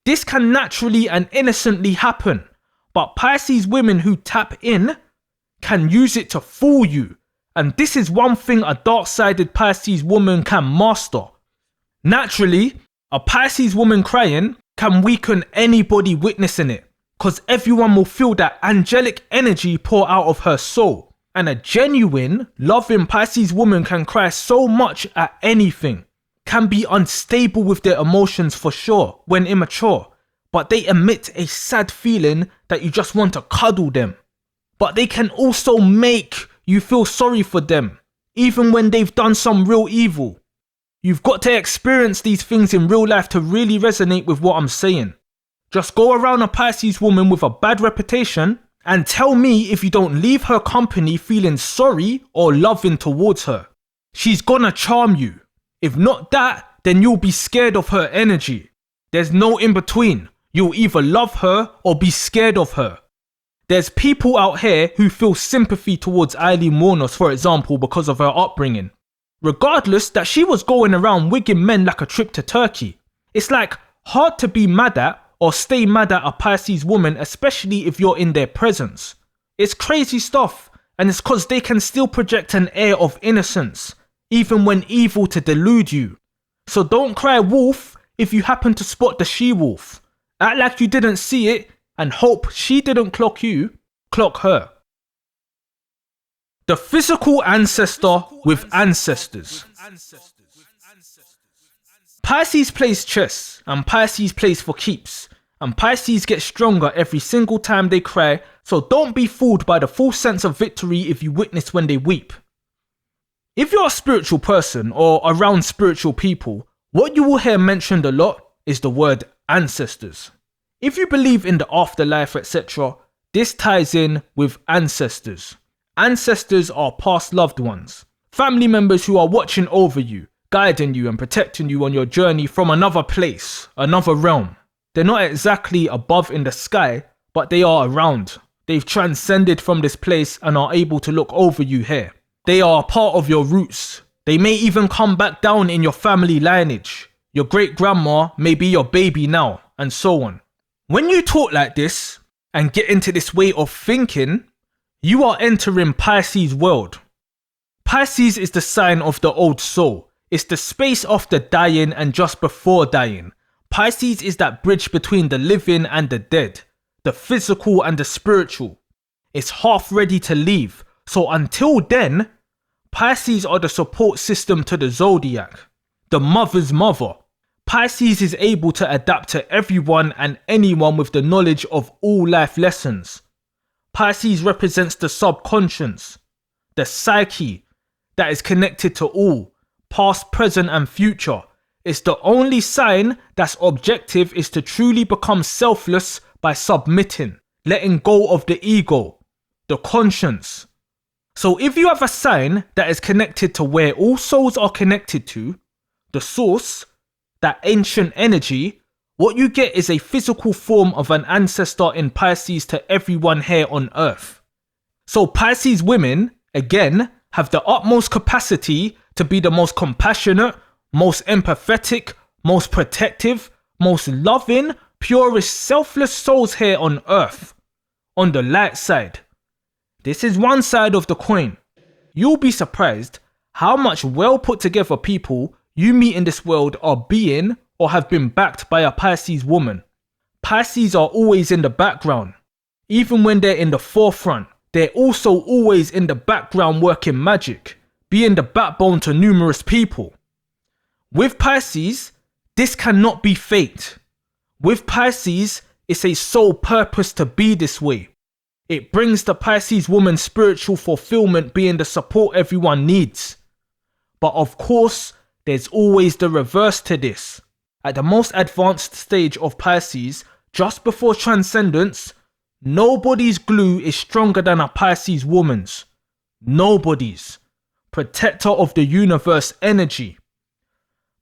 This can naturally and innocently happen, but Pisces women who tap in can use it to fool you, and this is one thing a dark-sided Pisces woman can master. Naturally, a Pisces woman crying can weaken anybody witnessing it, because everyone will feel that angelic energy pour out of her soul. And a genuine, loving Pisces woman can cry so much at anything, can be unstable with their emotions for sure when immature, but they emit a sad feeling that you just want to cuddle them. But they can also make you feel sorry for them, even when they've done some real evil. You've got to experience these things in real life to really resonate with what I'm saying. Just go around a Pisces woman with a bad reputation and tell me if you don't leave her company feeling sorry or loving towards her. She's gonna charm you. If not that, then you'll be scared of her energy. There's no in between. You'll either love her or be scared of her. There's people out here who feel sympathy towards Eileen Warnos, for example, because of her upbringing. Regardless that she was going around wigging men like a trip to Turkey. It's like hard to be mad at or stay mad at a Pisces woman, especially if you're in their presence. It's crazy stuff, and it's cause they can still project an air of innocence, even when evil to delude you. So don't cry wolf if you happen to spot the she-wolf. Act like you didn't see it and hope she didn't clock you, clock her. The physical ancestor with ancestors. Pisces plays chess and Pisces plays for keeps, and Pisces get stronger every single time they cry, so don't be fooled by the false sense of victory if you witness when they weep. If you're a spiritual person or around spiritual people, what you will hear mentioned a lot is the word ancestors. If you believe in the afterlife, etc., this ties in with ancestors. Ancestors are past loved ones, family members who are watching over you, guiding you and protecting you on your journey from another place, another realm. They're not exactly above in the sky, but they are around. They've transcended from this place and are able to look over you here. They are a part of your roots. They may even come back down in your family lineage. Your great grandma may be your baby now, and so on. When you talk like this and get into this way of thinking, you are entering Pisces world. Pisces is the sign of the old soul. It's the space after dying and just before dying. Pisces is that bridge between the living and the dead, the physical and the spiritual. It's half ready to leave. So until then, Pisces are the support system to the zodiac, the mother's mother. Pisces is able to adapt to everyone and anyone with the knowledge of all life lessons. Pisces represents the subconscious, the psyche that is connected to all, past, present and future. It's the only sign that's objective is to truly become selfless by submitting, letting go of the ego, the conscience. So if you have a sign that is connected to where all souls are connected to, the source, that ancient energy, what you get is a physical form of an ancestor in Pisces to everyone here on earth. So Pisces women, again, have the utmost capacity to be the most compassionate, most empathetic, most protective, most loving, purest, selfless souls here on earth. On the light side. This is one side of the coin. You'll be surprised how much well put together people you meet in this world are being or have been backed by a Pisces woman. Pisces are always in the background. Even when they're in the forefront, they're also always in the background working magic, being the backbone to numerous people. With Pisces, this cannot be fate. With Pisces, it's a sole purpose to be this way. It brings the Pisces woman's spiritual fulfillment being the support everyone needs. But of course, there's always the reverse to this. At the most advanced stage of Pisces, just before transcendence, nobody's glue is stronger than a Pisces woman's. Nobody's. Protector of the universe energy.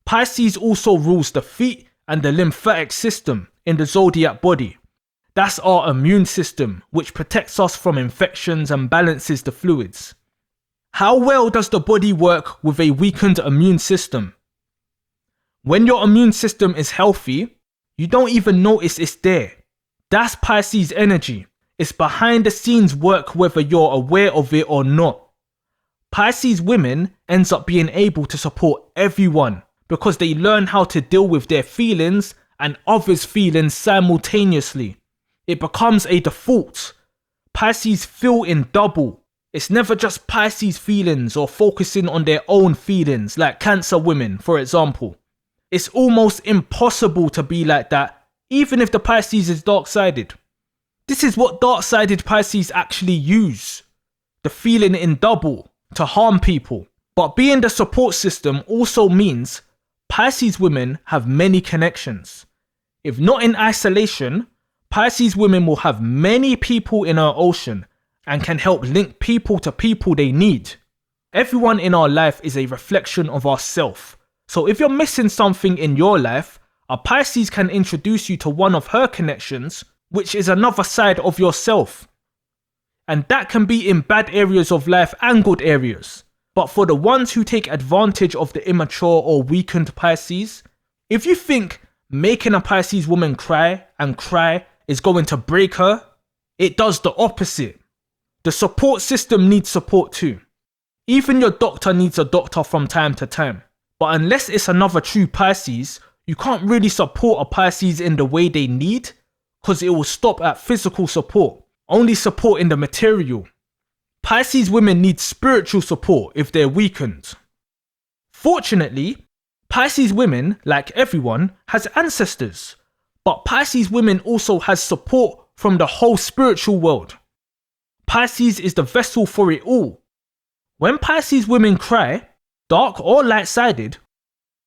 Pisces also rules the feet and the lymphatic system in the zodiac body. That's our immune system, which protects us from infections and balances the fluids. How well does the body work with a weakened immune system? When your immune system is healthy, you don't even notice it's there. That's Pisces energy. It's behind the scenes work whether you're aware of it or not. Pisces women ends up being able to support everyone because they learn how to deal with their feelings and others' feelings simultaneously. It becomes a default. Pisces feel in double. It's never just Pisces feelings or focusing on their own feelings like Cancer women, for example. It's almost impossible to be like that even if the Pisces is dark-sided. This is what dark-sided Pisces actually use. The feeling in double to harm people. But being the support system also means Pisces women have many connections. If not in isolation, Pisces women will have many people in our ocean and can help link people to people they need. Everyone in our life is a reflection of ourself. So if you're missing something in your life, a Pisces can introduce you to one of her connections, which is another side of yourself. And that can be in bad areas of life and good areas. But for the ones who take advantage of the immature or weakened Pisces, if you think making a Pisces woman cry and cry is going to break her, it does the opposite. The support system needs support too. Even your doctor needs a doctor from time to time. But unless it's another true Pisces, you can't really support a Pisces in the way they need, because it will stop at physical support, only support in the material. Pisces women need spiritual support if they're weakened. Fortunately, Pisces women, like everyone, has ancestors. But Pisces women also has support from the whole spiritual world. Pisces is the vessel for it all. When Pisces women cry, dark or light-sided,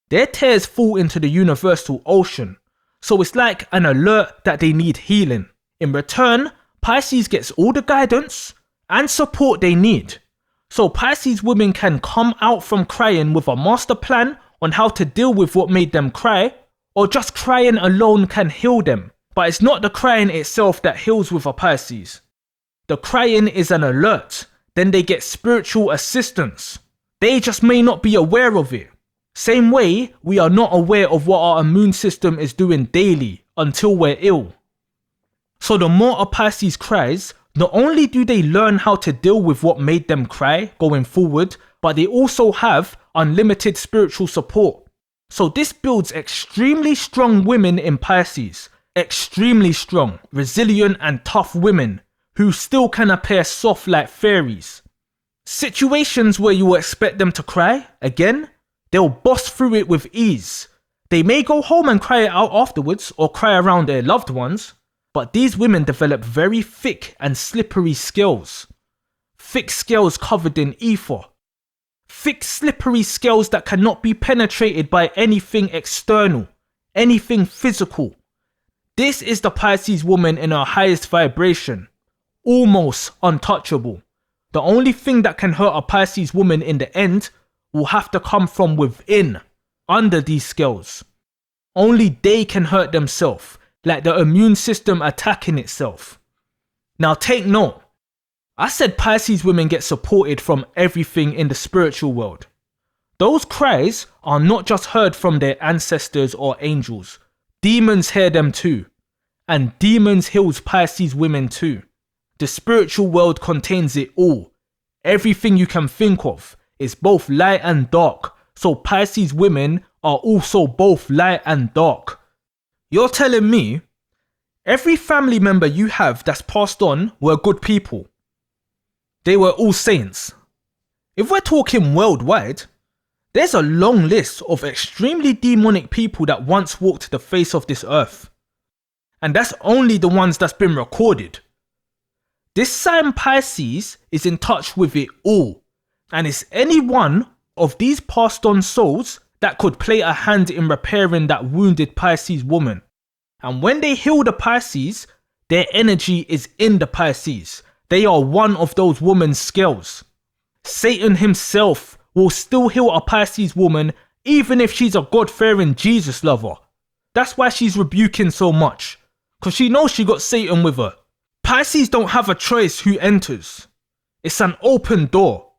their tears fall into the universal ocean. So it's like an alert that they need healing. In return, Pisces gets all the guidance and support they need. So Pisces women can come out from crying with a master plan on how to deal with what made them cry, or just crying alone can heal them. But it's not the crying itself that heals with a Pisces. The crying is an alert. Then they get spiritual assistance. They just may not be aware of it. Same way, we are not aware of what our immune system is doing daily until we're ill. So the more a Pisces cries, not only do they learn how to deal with what made them cry going forward, but they also have unlimited spiritual support. So this builds extremely strong women in Pisces. Extremely strong, resilient and tough women who still can appear soft like fairies. Situations where you will expect them to cry, again, they'll boss through it with ease. They may go home and cry it out afterwards or cry around their loved ones, but these women develop very thick and slippery scales. Thick scales covered in ether. Thick slippery scales that cannot be penetrated by anything external, anything physical. This is the Pisces woman in her highest vibration. Almost untouchable. The only thing that can hurt a Pisces woman in the end will have to come from within, under these scales. Only they can hurt themselves, like the immune system attacking itself. Now take note, I said Pisces women get supported from everything in the spiritual world. Those cries are not just heard from their ancestors or angels. Demons hear them too. And demons heals Pisces women too. The spiritual world contains it all. Everything you can think of is both light and dark, so Pisces women are also both light and dark. You're telling me every family member you have that's passed on were good people? They were all saints. If we're talking worldwide, there's a long list of extremely demonic people that once walked the face of this earth. And that's only the ones that's been recorded. This sign Pisces is in touch with it all, and it's any one of these passed on souls that could play a hand in repairing that wounded Pisces woman. And when they heal the Pisces, their energy is in the Pisces. They are one of those woman's scales. Satan himself will still heal a Pisces woman even if she's a God-fearing Jesus lover. That's why she's rebuking so much, because she knows she got Satan with her. Pisces don't have a choice who enters. It's an open door.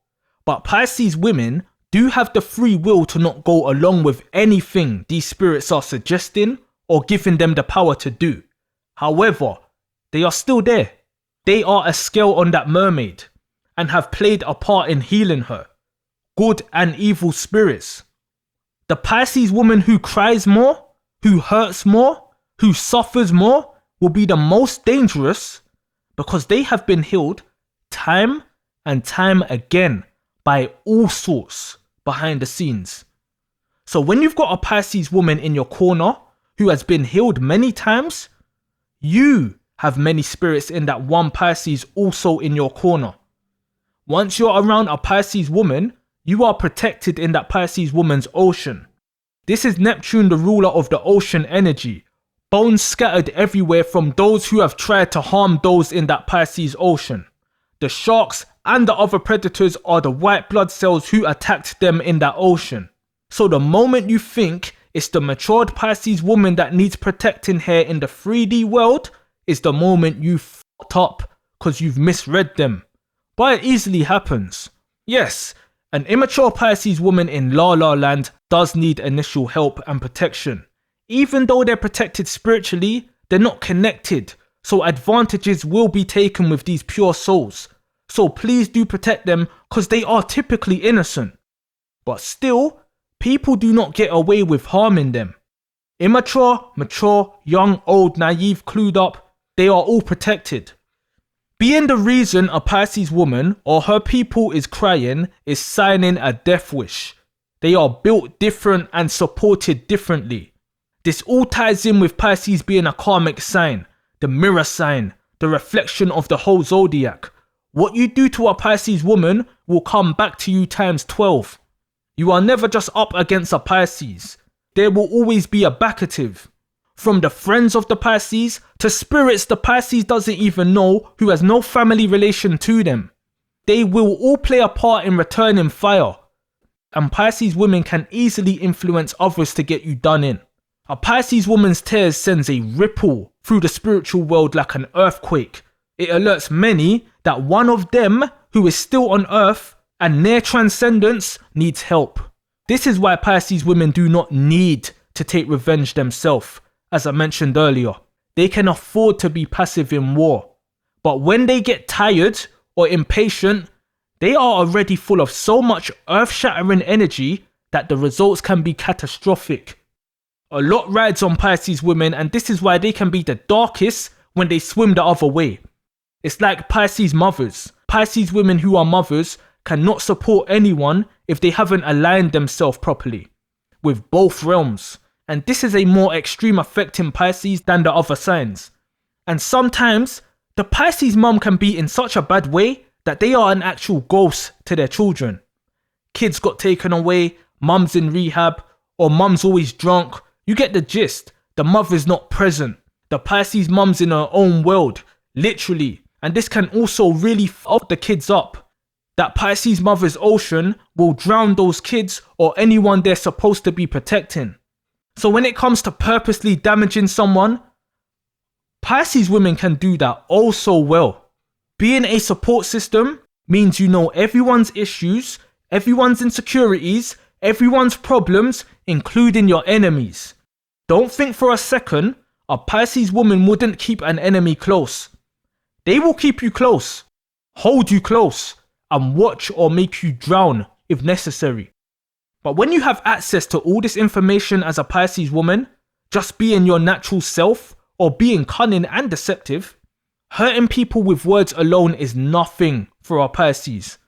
But Pisces women do have the free will to not go along with anything these spirits are suggesting or giving them the power to do. However, they are still there. They are a scale on that mermaid and have played a part in healing her. Good and evil spirits. The Pisces woman who cries more, who hurts more, who suffers more will be the most dangerous because they have been healed time and time again by all sorts behind the scenes. So when you've got a Pisces woman in your corner who has been healed many times, you have many spirits in that one Pisces also in your corner. Once you're around a Pisces woman, you are protected in that Pisces woman's ocean. This is Neptune, the ruler of the ocean energy. Bones scattered everywhere from those who have tried to harm those in that Pisces ocean. The sharks and the other predators are the white blood cells who attacked them in that ocean. So the moment you think it's the matured Pisces woman that needs protecting here in the 3D world, is the moment you fucked up because you've misread them. But it easily happens. Yes, an immature Pisces woman in La La Land does need initial help and protection. Even though they're protected spiritually, they're not connected, so advantages will be taken with these pure souls. So please do protect them because they are typically innocent. But still, people do not get away with harming them. Immature, mature, young, old, naive, clued up, they are all protected. Being the reason a Pisces woman or her people is crying is signing a death wish. They are built different and supported differently. This all ties in with Pisces being a karmic sign, the mirror sign, the reflection of the whole zodiac. What you do to a Pisces woman will come back to you times 12. You are never just up against a Pisces. There will always be a backative. From the friends of the Pisces to spirits the Pisces doesn't even know who has no family relation to them. They will all play a part in returning fire. And Pisces women can easily influence others to get you done in. A Pisces woman's tears sends a ripple through the spiritual world like an earthquake. It alerts many that one of them who is still on earth and near transcendence needs help. This is why Pisces women do not need to take revenge themselves. As I mentioned earlier, they can afford to be passive in war. But when they get tired or impatient, they are already full of so much earth-shattering energy that the results can be catastrophic. A lot rides on Pisces women, and this is why they can be the darkest when they swim the other way. It's like Pisces mothers. Pisces women who are mothers cannot support anyone if they haven't aligned themselves properly with both realms. And this is a more extreme effect in Pisces than the other signs. And sometimes, the Pisces mum can be in such a bad way that they are an actual ghost to their children. Kids got taken away, mum's in rehab, or mum's always drunk. You get the gist. The mother's not present. The Pisces mum's in her own world, literally. And this can also really fuck the kids up. That Pisces mother's ocean will drown those kids or anyone they're supposed to be protecting. So when it comes to purposely damaging someone, Pisces women can do that oh so well. Being a support system means you know everyone's issues, everyone's insecurities, everyone's problems, including your enemies. Don't think for a second a Pisces woman wouldn't keep an enemy close. They will keep you close, hold you close, and watch or make you drown if necessary. But when you have access to all this information as a Pisces woman, just being your natural self or being cunning and deceptive, hurting people with words alone is nothing for a Pisces.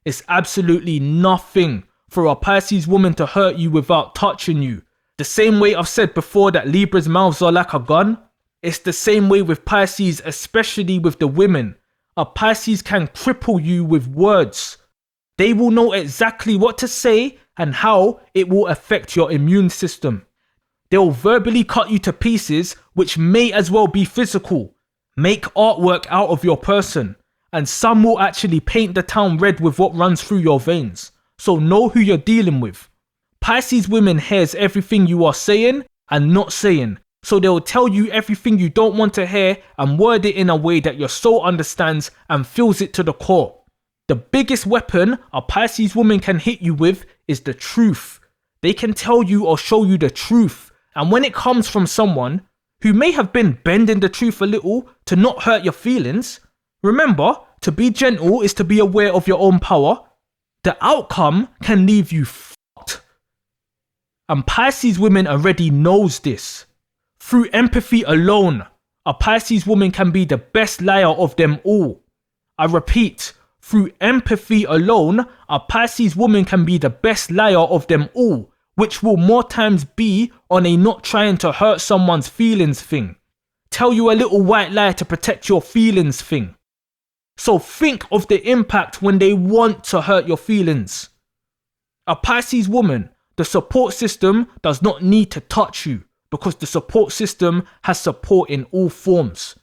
It's absolutely nothing for a Pisces woman to hurt you without touching you. The same way I've said before that Libra's mouths are like a gun, it's the same way with Pisces, especially with the women. A Pisces can cripple you with words. They will know exactly what to say and how it will affect your immune system. They'll verbally cut you to pieces, which may as well be physical. Make artwork out of your person, and some will actually paint the town red with what runs through your veins. So know who you're dealing with. Pisces women hears everything you are saying and not saying, so they'll tell you everything you don't want to hear and word it in a way that your soul understands and feels it to the core. The biggest weapon a Pisces woman can hit you with is the truth. They can tell you or show you the truth. And when it comes from someone who may have been bending the truth a little to not hurt your feelings, remember, to be gentle is to be aware of your own power. The outcome can leave you fucked. And Pisces women already knows this. Through empathy alone, a Pisces woman can be the best liar of them all. I repeat, through empathy alone, a Pisces woman can be the best liar of them all, which will more times be on a not trying to hurt someone's feelings thing. tell you a little white lie to protect your feelings thing. So think of the impact when they want to hurt your feelings. A Pisces woman, the support system does not need to touch you because the support system has support in all forms.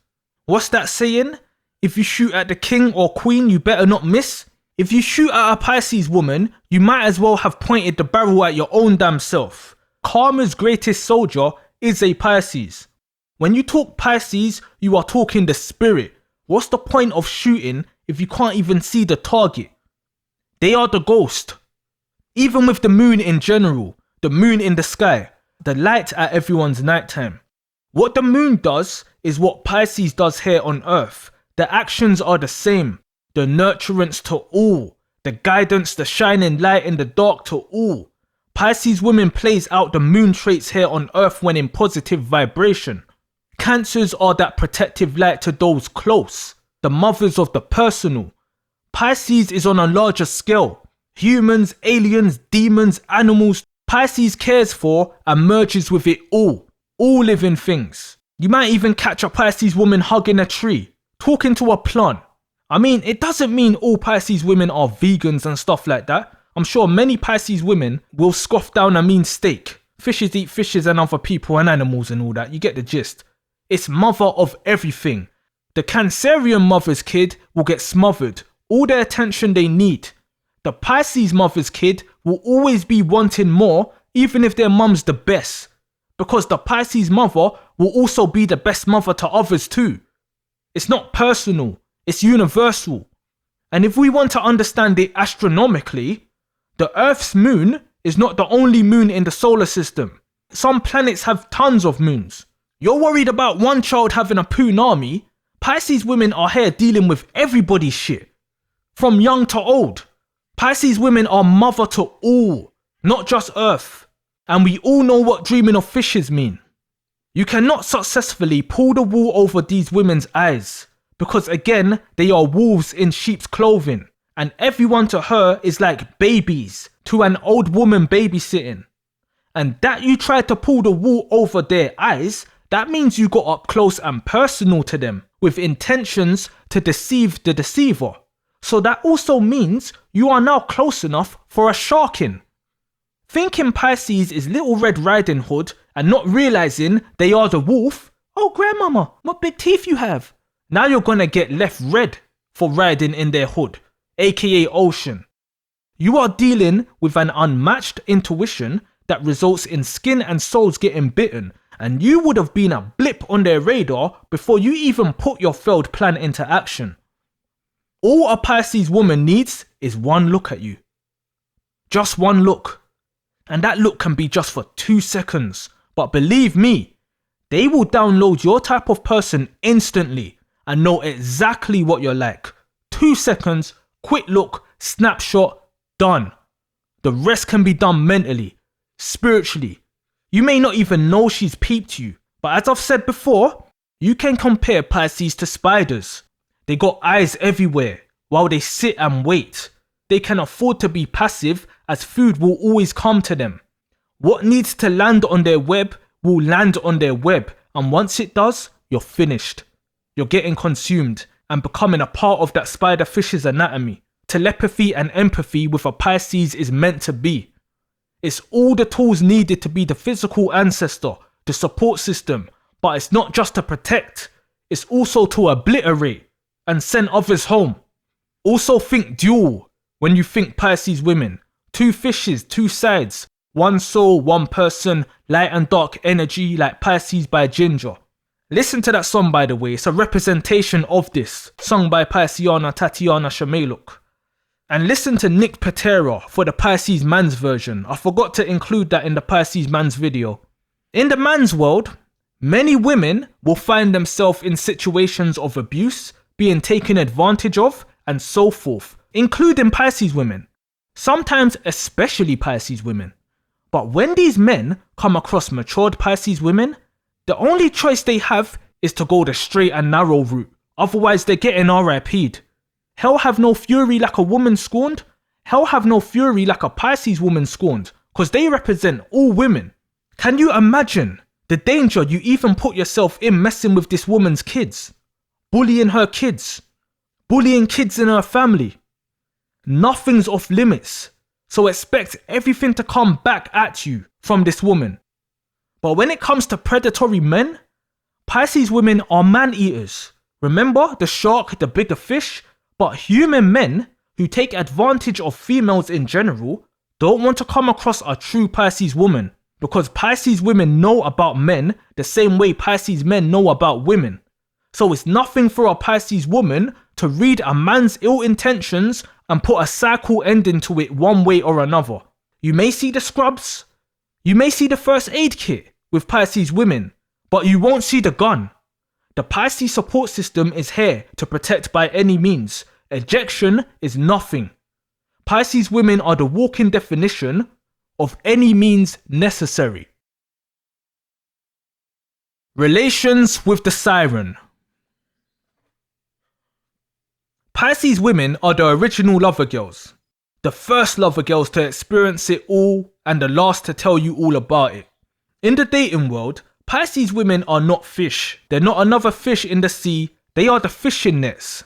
What's that saying? If you shoot at the king or queen, you better not miss. If you shoot at a Pisces woman, you might as well have pointed the barrel at your own damn self. Karma's greatest soldier is a Pisces. When you talk Pisces, you are talking the spirit. What's the point of shooting if you can't even see the target? They are the ghost. Even with the moon in general, the moon in the sky, the light at everyone's nighttime. What the moon does is what Pisces does here on earth. The actions are the same. The nurturance to all. The guidance, the shining light in the dark to all. Pisces women plays out the moon traits here on earth when in positive vibration. Cancers are that protective light to those close. The mothers of the personal. Pisces is on a larger scale. Humans, aliens, demons, animals. Pisces cares for and merges with it all. All living things. You might even catch a Pisces woman hugging a tree, talking to a plant. I mean, it doesn't mean all Pisces women are vegans and stuff like that. I'm sure many Pisces women will scoff down a mean steak. Fishes eat fishes and other people and animals and all that. You get the gist. It's mother of everything. The Cancerian mother's kid will get smothered. All the attention they need. The Pisces mother's kid will always be wanting more, even if their mum's the best. Because the Pisces mother will also be the best mother to others too. It's not personal, it's universal. And if we want to understand it astronomically, the Earth's moon is not the only moon in the solar system. Some planets have tons of moons. You're worried about one child having a poonami. Pisces women are here dealing with everybody's shit. From young to old. Pisces women are mother to all, not just Earth. And we all know what dreaming of fishes mean. You cannot successfully pull the wool over these women's eyes. Because again, they are wolves in sheep's clothing. And everyone to her is like babies to an old woman babysitting. And that you tried to pull the wool over their eyes, that means you got up close and personal to them with intentions to deceive the deceiver. So that also means you are now close enough for a sharking. Thinking Pisces is Little Red Riding Hood and not realizing they are the wolf. Oh grandmama, what big teeth you have. Now you're gonna get left red for riding in their hood, aka ocean. You are dealing with an unmatched intuition that results in skin and souls getting bitten, and you would have been a blip on their radar before you even put your failed plan into action. All a Pisces woman needs is one look at you. Just one look. And that look can be just for 2 seconds. But believe me, they will download your type of person instantly and know exactly what you're like. 2 seconds, quick look, snapshot, done. The rest can be done mentally, spiritually. You may not even know she's peeped you. But as I've said before, you can compare Pisces to spiders. They got eyes everywhere while they sit and wait. They can afford to be passive as food will always come to them. What needs to land on their web will land on their web, and once it does, you're finished. You're getting consumed and becoming a part of that spider fish's anatomy. Telepathy and empathy with a Pisces is meant to be. It's all the tools needed to be the physical ancestor, the support system, but it's not just to protect, it's also to obliterate and send others home. Also think dual when you think Pisces women. 2 fishes, 2 sides, 1 soul, 1 person, light and dark energy like Pisces by Ginger. Listen to that song by the way, it's a representation of this, sung by Pisceana Tatiana Shameluk. And listen to Nick Patera for the Pisces man's version. I forgot to include that in the Pisces man's video. In the man's world, many women will find themselves in situations of abuse, being taken advantage of, and so forth, including Pisces women. Sometimes especially Pisces women. But when these men come across matured Pisces women, the only choice they have is to go the straight and narrow route. Otherwise they're getting RIP'd. Hell have no fury like a woman scorned. Hell have no fury like a Pisces woman scorned. Because they represent all women. Can you imagine The danger you even put yourself in messing with this woman's kids, bullying her kids, bullying kids in her family. Nothing's off limits, so expect everything to come back at you from this woman. But when it comes to predatory men, Pisces women are man-eaters. Remember the shark, the bigger fish? But human men who take advantage of females in general don't want to come across a true Pisces woman, because Pisces women know about men the same way Pisces men know about women. So it's nothing for a Pisces woman to read a man's ill intentions and put a cycle ending to it one way or another. You may see the scrubs, you may see the first aid kit with Pisces women, but you won't see the gun. The Pisces support system is here to protect by any means. Ejection is nothing. Pisces women are the walking definition of any means necessary. Relations with the Siren. Pisces women are the original lover girls. The first lover girls to experience it all and the last to tell you all about it. In the dating world, Pisces women are not fish. They're not another fish in the sea. They are the fishing nets.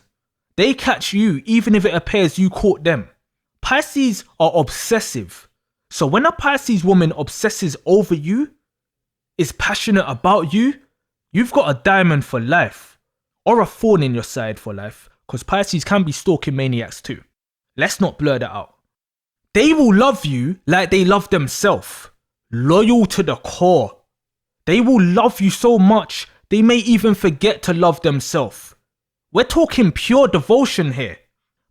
They catch you even if it appears you caught them. Pisces are obsessive. So when a Pisces woman obsesses over you, is passionate about you, you've got a diamond for life. Or a thorn in your side for life, because Pisces can be stalking maniacs too. Let's not blur that out. They will love you like they love themselves. Loyal to the core. They will love you so much, they may even forget to love themselves. We're talking pure devotion here.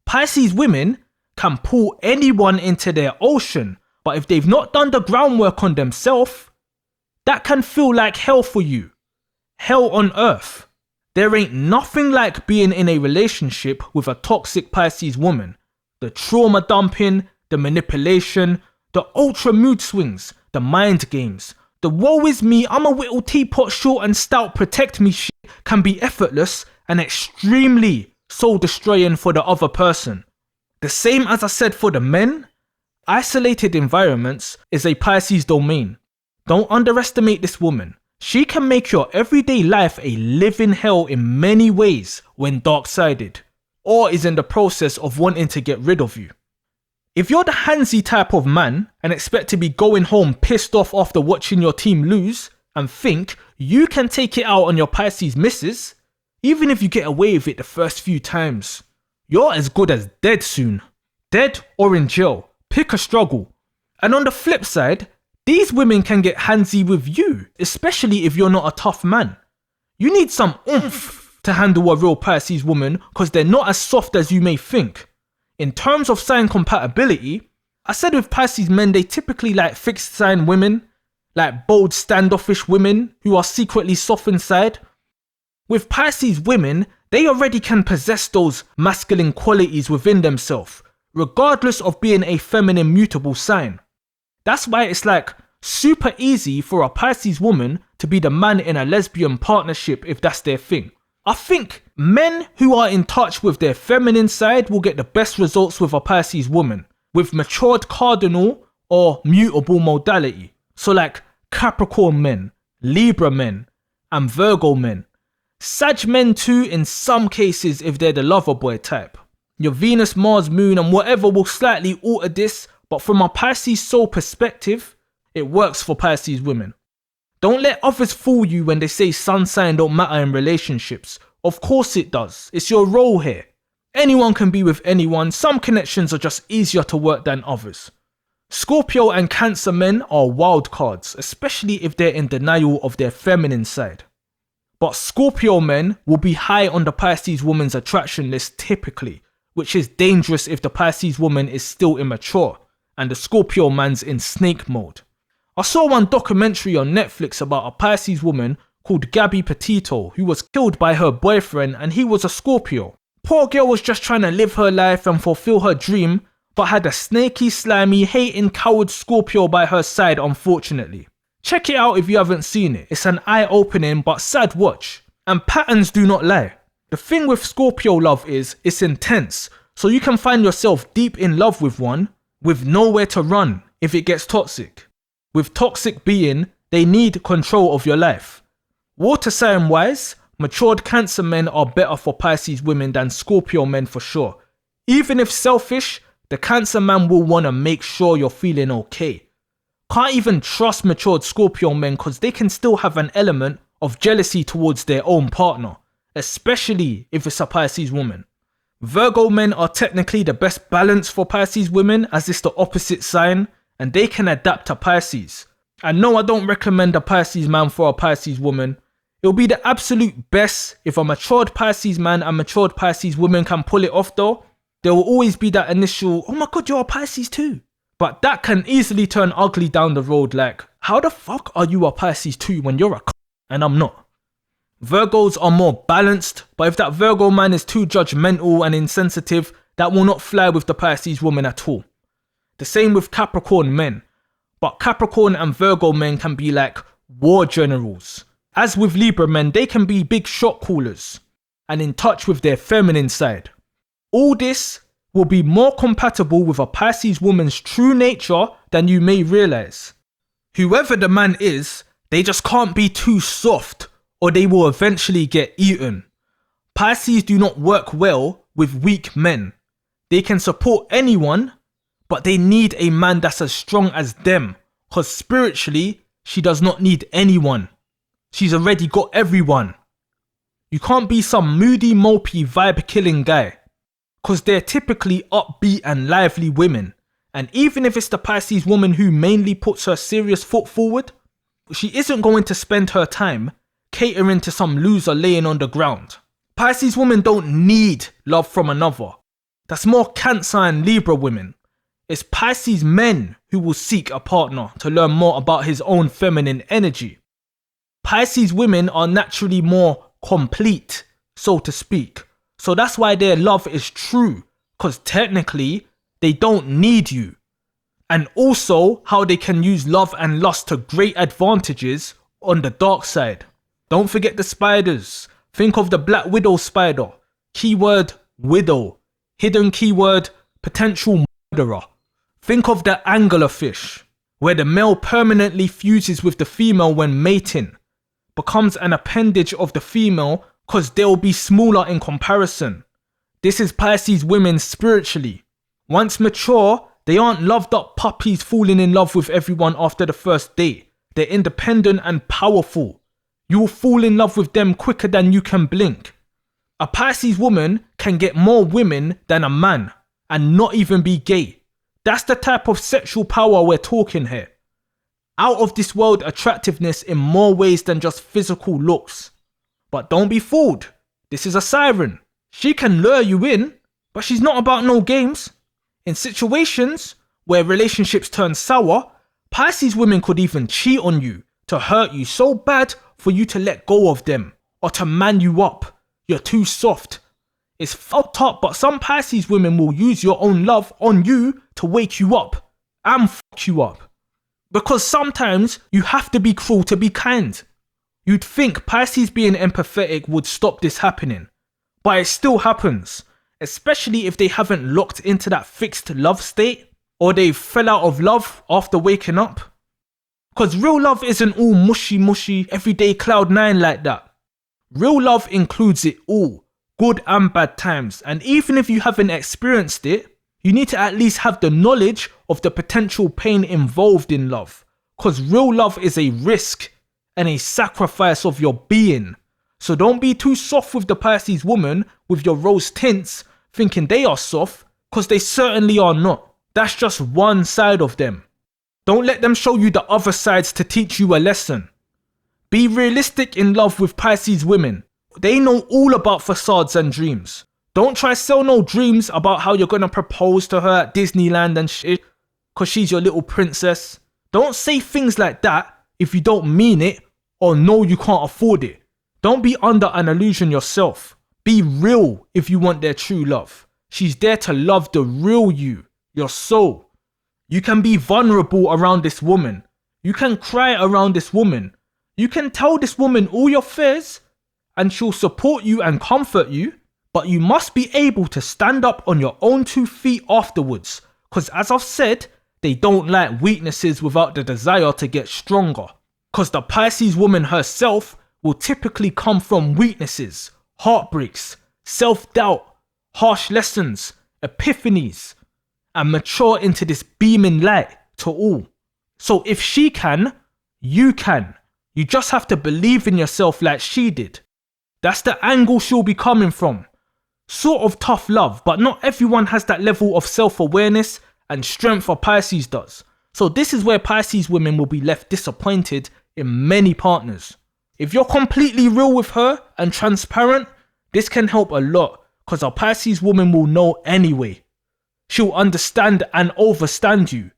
Pisces women can pull anyone into their ocean, but if they've not done the groundwork on themselves, that can feel like hell for you. Hell on earth. There ain't nothing like being in a relationship with a toxic Pisces woman. The trauma dumping, the manipulation, the ultra mood swings, the mind games, the woe is me, I'm a whittle teapot short and stout, protect me shit can be effortless and extremely soul destroying for the other person. The same as I said for the men, isolated environments is a Pisces domain. Don't underestimate this woman. She can make your everyday life a living hell in many ways when dark-sided, or is in the process of wanting to get rid of you. If you're the handsy type of man and expect to be going home pissed off after watching your team lose and think you can take it out on your Pisces missus, even if you get away with it the first few times, you're as good as dead soon. Dead or in jail. Pick a struggle. And on the flip side, these women can get handsy with you, especially if you're not a tough man. You need some oomph to handle a real Pisces woman because they're not as soft as you may think. In terms of sign compatibility, I said with Pisces men they typically like fixed sign women, like bold standoffish women who are secretly soft inside. With Pisces women, they already can possess those masculine qualities within themselves, regardless of being a feminine mutable sign. That's why it's like super easy for a Pisces woman to be the man in a lesbian partnership if that's their thing. I think men who are in touch with their feminine side will get the best results with a Pisces woman, with matured cardinal or mutable modality. So like Capricorn men, Libra men, and Virgo men. Sag men too in some cases if they're the lover boy type. Your Venus, Mars, Moon and whatever will slightly alter this, but from a Pisces soul perspective, it works for Pisces women. Don't let others fool you when they say sun sign don't matter in relationships. Of course it does. It's your role here. Anyone can be with anyone. Some connections are just easier to work than others. Scorpio and Cancer men are wild cards, especially if they're in denial of their feminine side. But Scorpio men will be high on the Pisces woman's attraction list typically, which is dangerous if the Pisces woman is still immature and the Scorpio man's in snake mode. I saw one documentary on Netflix about a Pisces woman called Gabby Petito who was killed by her boyfriend and he was a Scorpio. Poor girl was just trying to live her life and fulfill her dream, but had a snaky, slimy, hating, coward Scorpio by her side unfortunately. Check it out if you haven't seen it. It's an eye-opening but sad watch. And patterns do not lie. The thing with Scorpio love is it's intense, so you can find yourself deep in love with one with nowhere to run if it gets toxic. With toxic being, They need control of your life. Water sign wise, matured Cancer men are better for Pisces women than Scorpio men for sure. Even if selfish, the Cancer man will want to make sure you're feeling okay. Can't even trust matured Scorpio men because they can still have an element of jealousy towards their own partner, especially if it's a Pisces woman. Virgo men are technically the best balance for Pisces women as it's the opposite sign and they can adapt to Pisces. And no, I don't recommend a Pisces man for a Pisces woman. It'll be the absolute best if a matured Pisces man and matured Pisces woman can pull it off though. There will always be that initial, oh my god, you're a Pisces too. But that can easily turn ugly down the road, like, how the fuck are you a Pisces too when you're a and I'm not? Virgos are more balanced, but if that Virgo man is too judgmental and insensitive, that will not fly with the Pisces woman at all. The same with Capricorn men, but Capricorn and Virgo men can be like war generals. As with Libra men, they can be big shot callers and in touch with their feminine side. All this will be more compatible with a Pisces woman's true nature than you may realize. Whoever the man is, they just can't be too soft or they will eventually get eaten. Pisces do not work well with weak men. They can support anyone, but they need a man that's as strong as them, because spiritually, she does not need anyone. She's already got everyone. You can't be some moody, mopey, vibe-killing guy, because they're typically upbeat and lively women. And even if it's the Pisces woman who mainly puts her serious foot forward, she isn't going to spend her time catering to some loser laying on the ground. Pisces women don't need love from another. That's more Cancer and Libra women. It's Pisces men who will seek a partner to learn more about his own feminine energy. Pisces women are naturally more complete, so to speak. So that's why their love is true, because technically they don't need you. And also how they can use love and lust to great advantages on the dark side. Don't forget the spiders. Think of the Black Widow spider. Keyword widow. Hidden keyword potential murderer. Think of the anglerfish, where the male permanently fuses with the female when mating. Becomes an appendage of the female because they'll be smaller in comparison. This is Pisces women spiritually. Once mature, they aren't loved up puppies falling in love with everyone after the first date. They're independent and powerful. You will fall in love with them quicker than you can blink. A Pisces woman can get more women than a man and not even be gay. That's the type of sexual power we're talking here. Out of this world attractiveness in more ways than just physical looks. But don't be fooled. This is a siren. She can lure you in, but she's not about no games. In situations where relationships turn sour, Pisces women could even cheat on you to hurt you so bad for you to let go of them or to man you up. You're too soft. It's fucked up, but some Pisces women will use your own love on you to wake you up and fuck you up. Because sometimes you have to be cruel to be kind. You'd think Pisces being empathetic would stop this happening, but it still happens, especially if they haven't locked into that fixed love state or they fell out of love after waking up. Because real love isn't all mushy everyday cloud nine like that. Real love includes it all, good and bad times, and even if you haven't experienced it, you need to at least have the knowledge of the potential pain involved in love. Because real love is a risk and a sacrifice of your being. So don't be too soft with the Pisces woman with your rose tints thinking they are soft, because they certainly are not. That's just one side of them. Don't let them show you the other sides to teach you a lesson. Be realistic in love with Pisces women. They know all about facades and dreams. Don't try sell no dreams about how you're gonna propose to her at Disneyland and shit, cause she's your little princess. Don't say things like that if you don't mean it or know you can't afford it. Don't be under an illusion yourself. Be real if you want their true love. She's there to love the real you, your soul. You can be vulnerable around this woman. You can cry around this woman. You can tell this woman all your fears and she'll support you and comfort you. But you must be able to stand up on your own 2 feet afterwards, because as I've said, they don't like weaknesses without the desire to get stronger. Because the Pisces woman herself will typically come from weaknesses, heartbreaks, self-doubt, harsh lessons, epiphanies, and mature into this beaming light to all. So if she can, you can. You just have to believe in yourself like she did. That's the angle she'll be coming from. Sort of tough love, but not everyone has that level of self-awareness and strength a Pisces does. So this is where Pisces women will be left disappointed in many partners. If you're completely real with her and transparent, this can help a lot because a Pisces woman will know anyway. She'll understand and overstand you.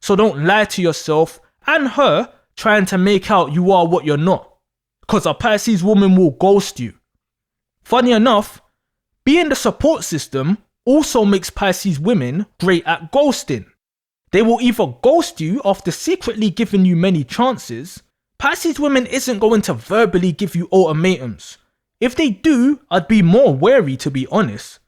So don't lie to yourself and her trying to make out you are what you're not, because a Pisces woman will ghost you. Funny enough, being the support system also makes Pisces women great at ghosting. They will either ghost you after secretly giving you many chances. Pisces women isn't going to verbally give you ultimatums. If they do, I'd be more wary, to be honest.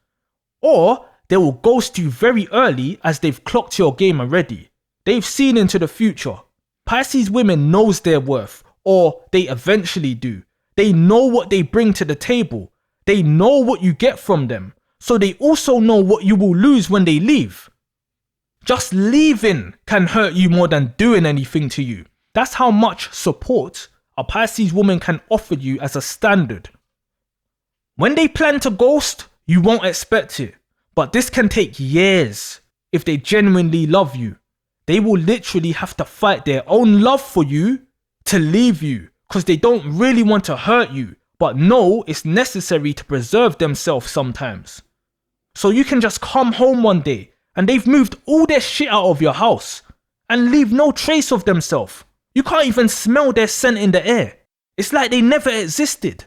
Or they will ghost you very early as they've clocked your game already. They've seen into the future. Pisces women knows their worth, or they eventually do. They know what they bring to the table. They know what you get from them. So they also know what you will lose when they leave. Just leaving can hurt you more than doing anything to you. That's how much support a Pisces woman can offer you as a standard. When they plan to ghost, you won't expect it. But this can take years if they genuinely love you. They will literally have to fight their own love for you to leave you because they don't really want to hurt you, but know it's necessary to preserve themselves sometimes. So you can just come home one day and they've moved all their shit out of your house and leave no trace of themselves. You can't even smell their scent in the air. It's like they never existed.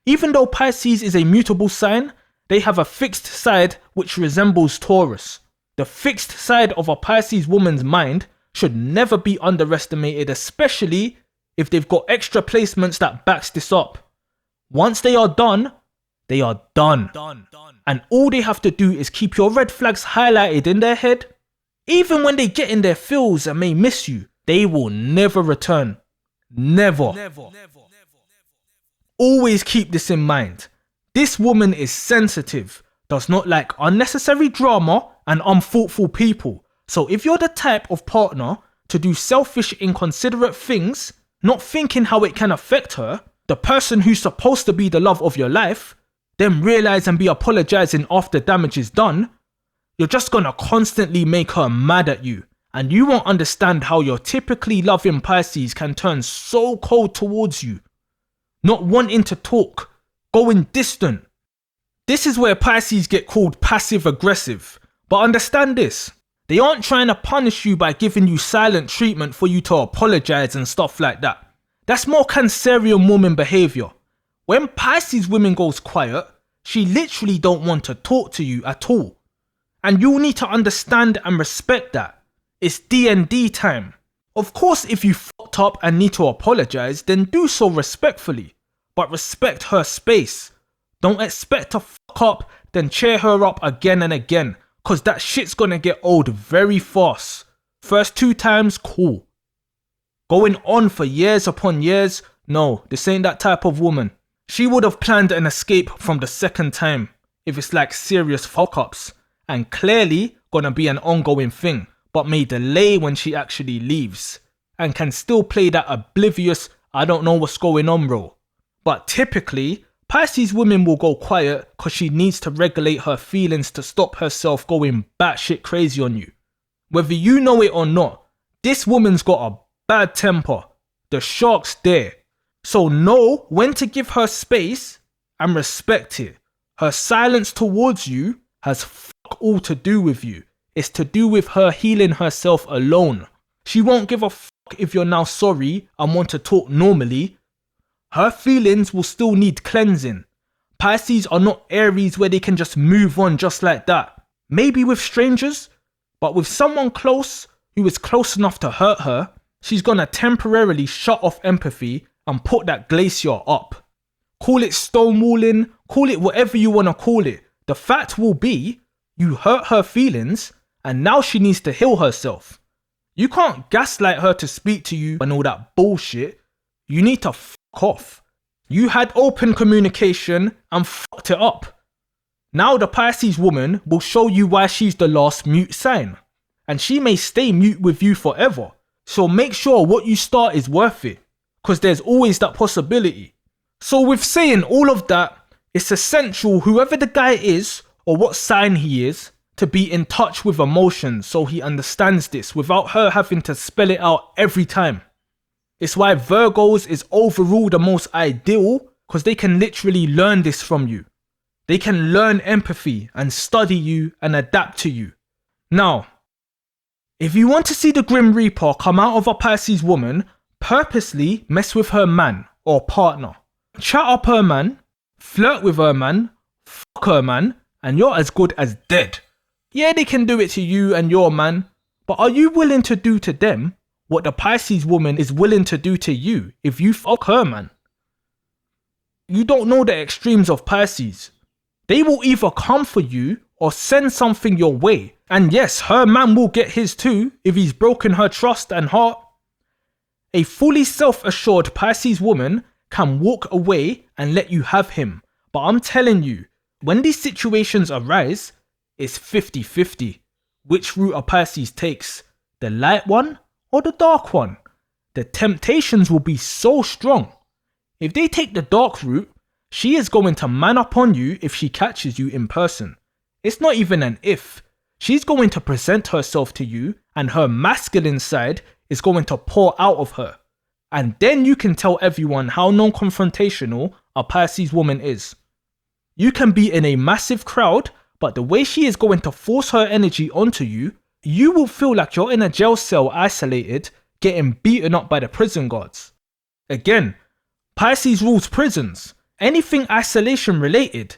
Even though Pisces is a mutable sign, they have a fixed side which resembles Taurus. The fixed side of a Pisces woman's mind should never be underestimated, especially if they've got extra placements that backs this up. Once they are done, they are done. And all they have to do is keep your red flags highlighted in their head. Even when they get in their feels and may miss you, they will never return. Never. Always keep this in mind. This woman is sensitive, does not like unnecessary drama and unthoughtful people. So if you're the type of partner to do selfish, inconsiderate things, not thinking how it can affect her, the person who's supposed to be the love of your life, then realize and be apologizing after damage is done, you're just gonna constantly make her mad at you. And you won't understand how your typically loving Pisces can turn so cold towards you. Not wanting to talk, going distant. This is where Pisces get called passive aggressive. But understand this, they aren't trying to punish you by giving you silent treatment for you to apologize and stuff like that. That's more Cancerian woman behavior. When Pisces woman goes quiet, she literally don't want to talk to you at all. And you need to understand and respect that. It's D&D time. Of course, if you fucked up and need to apologize, then do so respectfully. But respect her space. Don't expect to fuck up, then cheer her up again and again. Cause that shit's gonna get old very fast. First 2 times, cool. Going on for years upon years, no, this ain't that type of woman. She would have planned an escape from the second time, if it's like serious fuck-ups. And clearly gonna be an ongoing thing, but may delay when she actually leaves. And can still play that oblivious, I don't know what's going on role. But typically, Pisces women will go quiet because she needs to regulate her feelings to stop herself going batshit crazy on you. Whether you know it or not, this woman's got a bad temper. The shark's there. So know when to give her space and respect it. Her silence towards you has fuck all to do with you. It's to do with her healing herself alone. She won't give a fuck if you're now sorry and want to talk normally. Her feelings will still need cleansing. Pisces are not Aries where they can just move on just like that. Maybe with strangers, but with someone close who is close enough to hurt her, she's gonna temporarily shut off empathy and put that glacier up. Call it stonewalling, call it whatever you wanna call it. The fact will be, you hurt her feelings and now she needs to heal herself. You can't gaslight her to speak to you and all that bullshit. You need to fuck off. You had open communication and fucked it up. Now the Pisces woman will show you why she's the last mute sign. And she may stay mute with you forever. So make sure what you start is worth it. Because there's always that possibility. So with saying all of that, it's essential whoever the guy is or what sign he is to be in touch with emotions so he understands this without her having to spell it out every time. It's why Virgos is overall the most ideal because they can literally learn this from you. They can learn empathy and study you and adapt to you. Now, if you want to see the Grim Reaper come out of a Pisces woman, purposely mess with her man or partner. Chat up her man, flirt with her man, fuck her man, and you're as good as dead. Yeah, they can do it to you and your man, but are you willing to do to them what the Pisces woman is willing to do to you if you fuck her man? You don't know the extremes of Pisces. They will either come for you or send something your way. And yes, her man will get his too if he's broken her trust and heart. A fully self-assured Pisces woman can walk away and let you have him. But I'm telling you, when these situations arise, it's 50-50. Which route a Pisces takes, the light one or the dark one. The temptations will be so strong. If they take the dark route, she is going to man up on you if she catches you in person. It's not even an if. She's going to present herself to you and her masculine side is going to pour out of her. And then you can tell everyone how non-confrontational a Pisces woman is. You can be in a massive crowd, but the way she is going to force her energy onto you, you will feel like you're in a jail cell isolated, getting beaten up by the prison guards. Again, Pisces rules prisons. Anything isolation related.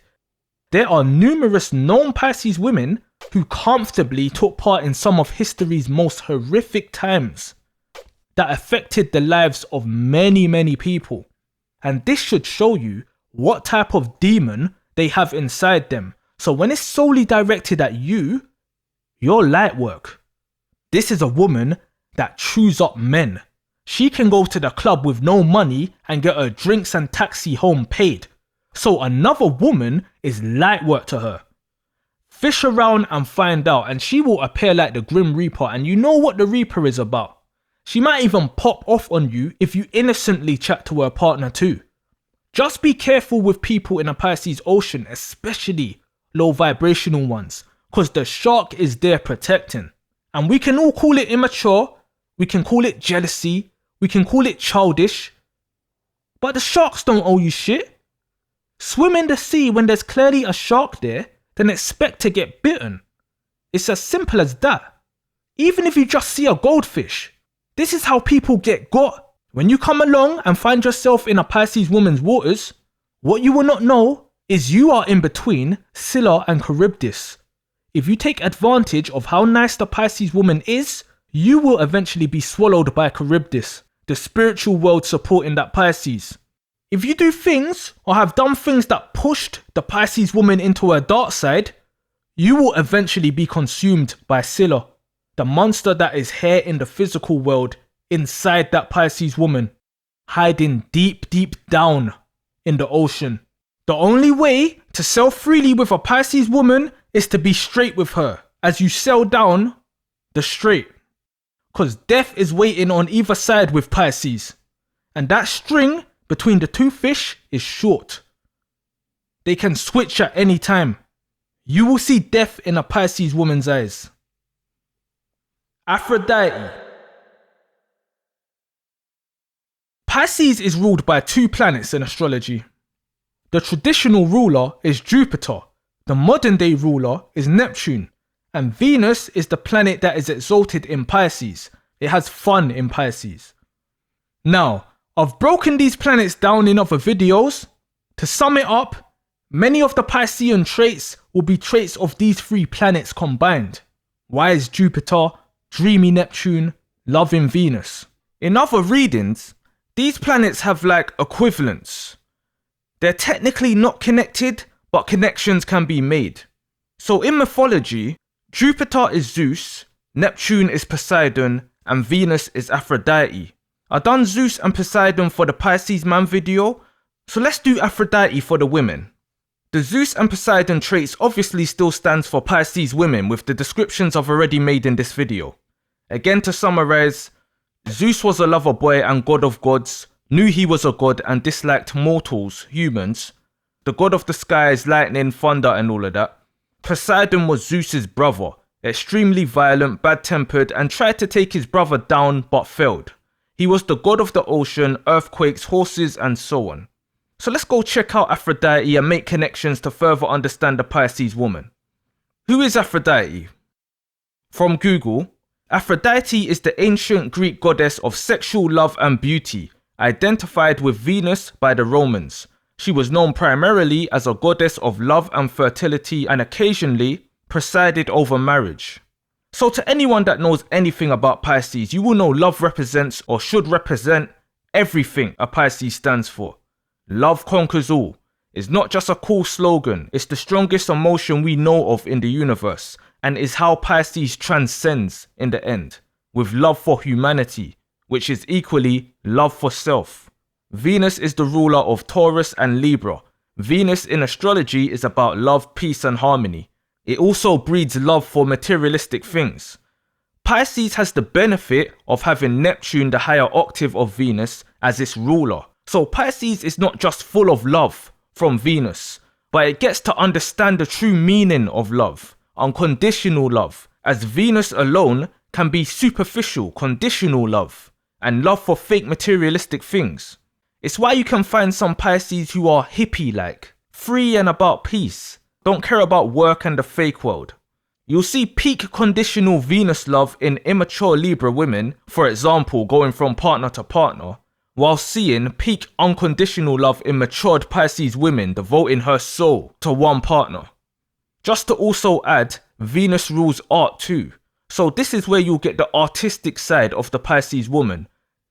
There are numerous known Pisces women who comfortably took part in some of history's most horrific times that affected the lives of many people. And this should show you what type of demon they have inside them. So when it's solely directed at you, you're light work. This is a woman that chews up men. She can go to the club with no money and get her drinks and taxi home paid. So another woman is light work to her. Fish around and find out, and she will appear like the Grim Reaper, and you know what the Reaper is about. She might even pop off on you if you innocently chat to her partner too. Just be careful with people in a Pisces ocean, especially low vibrational ones, because the shark is there protecting. And we can all call it immature, we can call it jealousy, we can call it childish, but the sharks don't owe you shit. Swim in the sea when there's clearly a shark there, then expect to get bitten. It's as simple as that. Even if you just see a goldfish. This is how people get got. When you come along and find yourself in a Pisces woman's waters, what you will not know is you are in between Scylla and Charybdis. If you take advantage of how nice the Pisces woman is, you will eventually be swallowed by Charybdis, the spiritual world supporting that Pisces. If you do things or have done things that pushed the Pisces woman into her dark side, you will eventually be consumed by Scylla, the monster that is here in the physical world inside that Pisces woman, hiding deep down in the ocean. The only way to sail freely with a Pisces woman is to be straight with her as you sail down the strait. Because death is waiting on either side with Pisces. And that string between the two fish is short. They can switch at any time. You will see death in a Pisces woman's eyes. Aphrodite. Pisces is ruled by two planets in astrology. The traditional ruler is Jupiter. The modern day ruler is Neptune. And Venus is the planet that is exalted in Pisces. It has fun in Pisces. Now, I've broken these planets down in other videos. To sum it up, many of the Piscean traits will be traits of these three planets combined. Wise Jupiter, dreamy Neptune, loving Venus. In other readings, these planets have like equivalents. They're technically not connected, but connections can be made. So in mythology, Jupiter is Zeus, Neptune is Poseidon, and Venus is Aphrodite. I done Zeus and Poseidon for the Pisces man video, so let's do Aphrodite for the women. The Zeus and Poseidon traits obviously still stands for Pisces women with the descriptions I've already made in this video. Again, to summarize, Zeus was a lover boy and god of gods, knew he was a god and disliked mortals, humans. The god of the skies, lightning, thunder and all of that. Poseidon was Zeus's brother, extremely violent, bad-tempered and tried to take his brother down but failed. He was the god of the ocean, earthquakes, horses and so on. So let's go check out Aphrodite and make connections to further understand the Pisces woman. Who is Aphrodite? From Google, Aphrodite is the ancient Greek goddess of sexual love and beauty, identified with Venus by the Romans. She was known primarily as a goddess of love and fertility and occasionally presided over marriage. So to anyone that knows anything about Pisces, you will know love represents or should represent everything a Pisces stands for. Love conquers all. It's not just a cool slogan, it's the strongest emotion we know of in the universe and is how Pisces transcends in the end, with love for humanity, which is equally love for self. Venus is the ruler of Taurus and Libra. Venus in astrology is about love, peace and harmony. It also breeds love for materialistic things. Pisces has the benefit of having Neptune, the higher octave of Venus, as its ruler. So Pisces is not just full of love from Venus, but it gets to understand the true meaning of love, unconditional love, as Venus alone can be superficial, conditional love, and love for fake materialistic things. It's why you can find some Pisces who are hippie-like, free and about peace, don't care about work and the fake world. You'll see peak conditional Venus love in immature Libra women, for example going from partner to partner, while seeing peak unconditional love in matured Pisces women devoting her soul to one partner. Just to also add, Venus rules art too, so this is where you'll get the artistic side of the Pisces woman.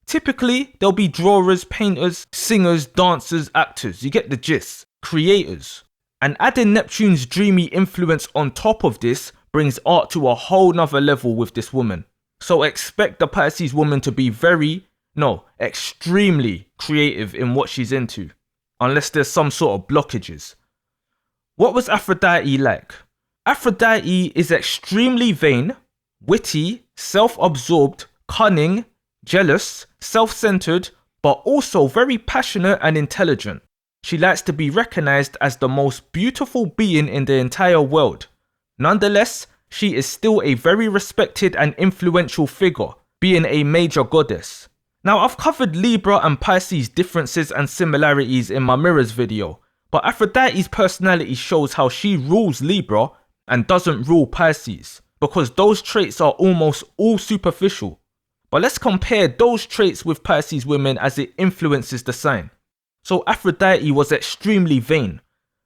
Typically, there'll be drawers, painters, singers, dancers, actors, you get the gist, creators. And adding Neptune's dreamy influence on top of this brings art to a whole nother level with this woman. So expect the Pisces woman to be extremely creative in what she's into, unless there's some sort of blockages. What was Aphrodite like? Aphrodite is extremely vain, witty, self-absorbed, cunning, jealous, self-centered, but also very passionate and intelligent. She likes to be recognized as the most beautiful being in the entire world. Nonetheless, she is still a very respected and influential figure, being a major goddess. Now, I've covered Libra and Pisces differences and similarities in my mirrors video, but Aphrodite's personality shows how she rules Libra and doesn't rule Pisces, because those traits are almost all superficial. But let's compare those traits with Pisces women as it influences the sign. So Aphrodite was extremely vain.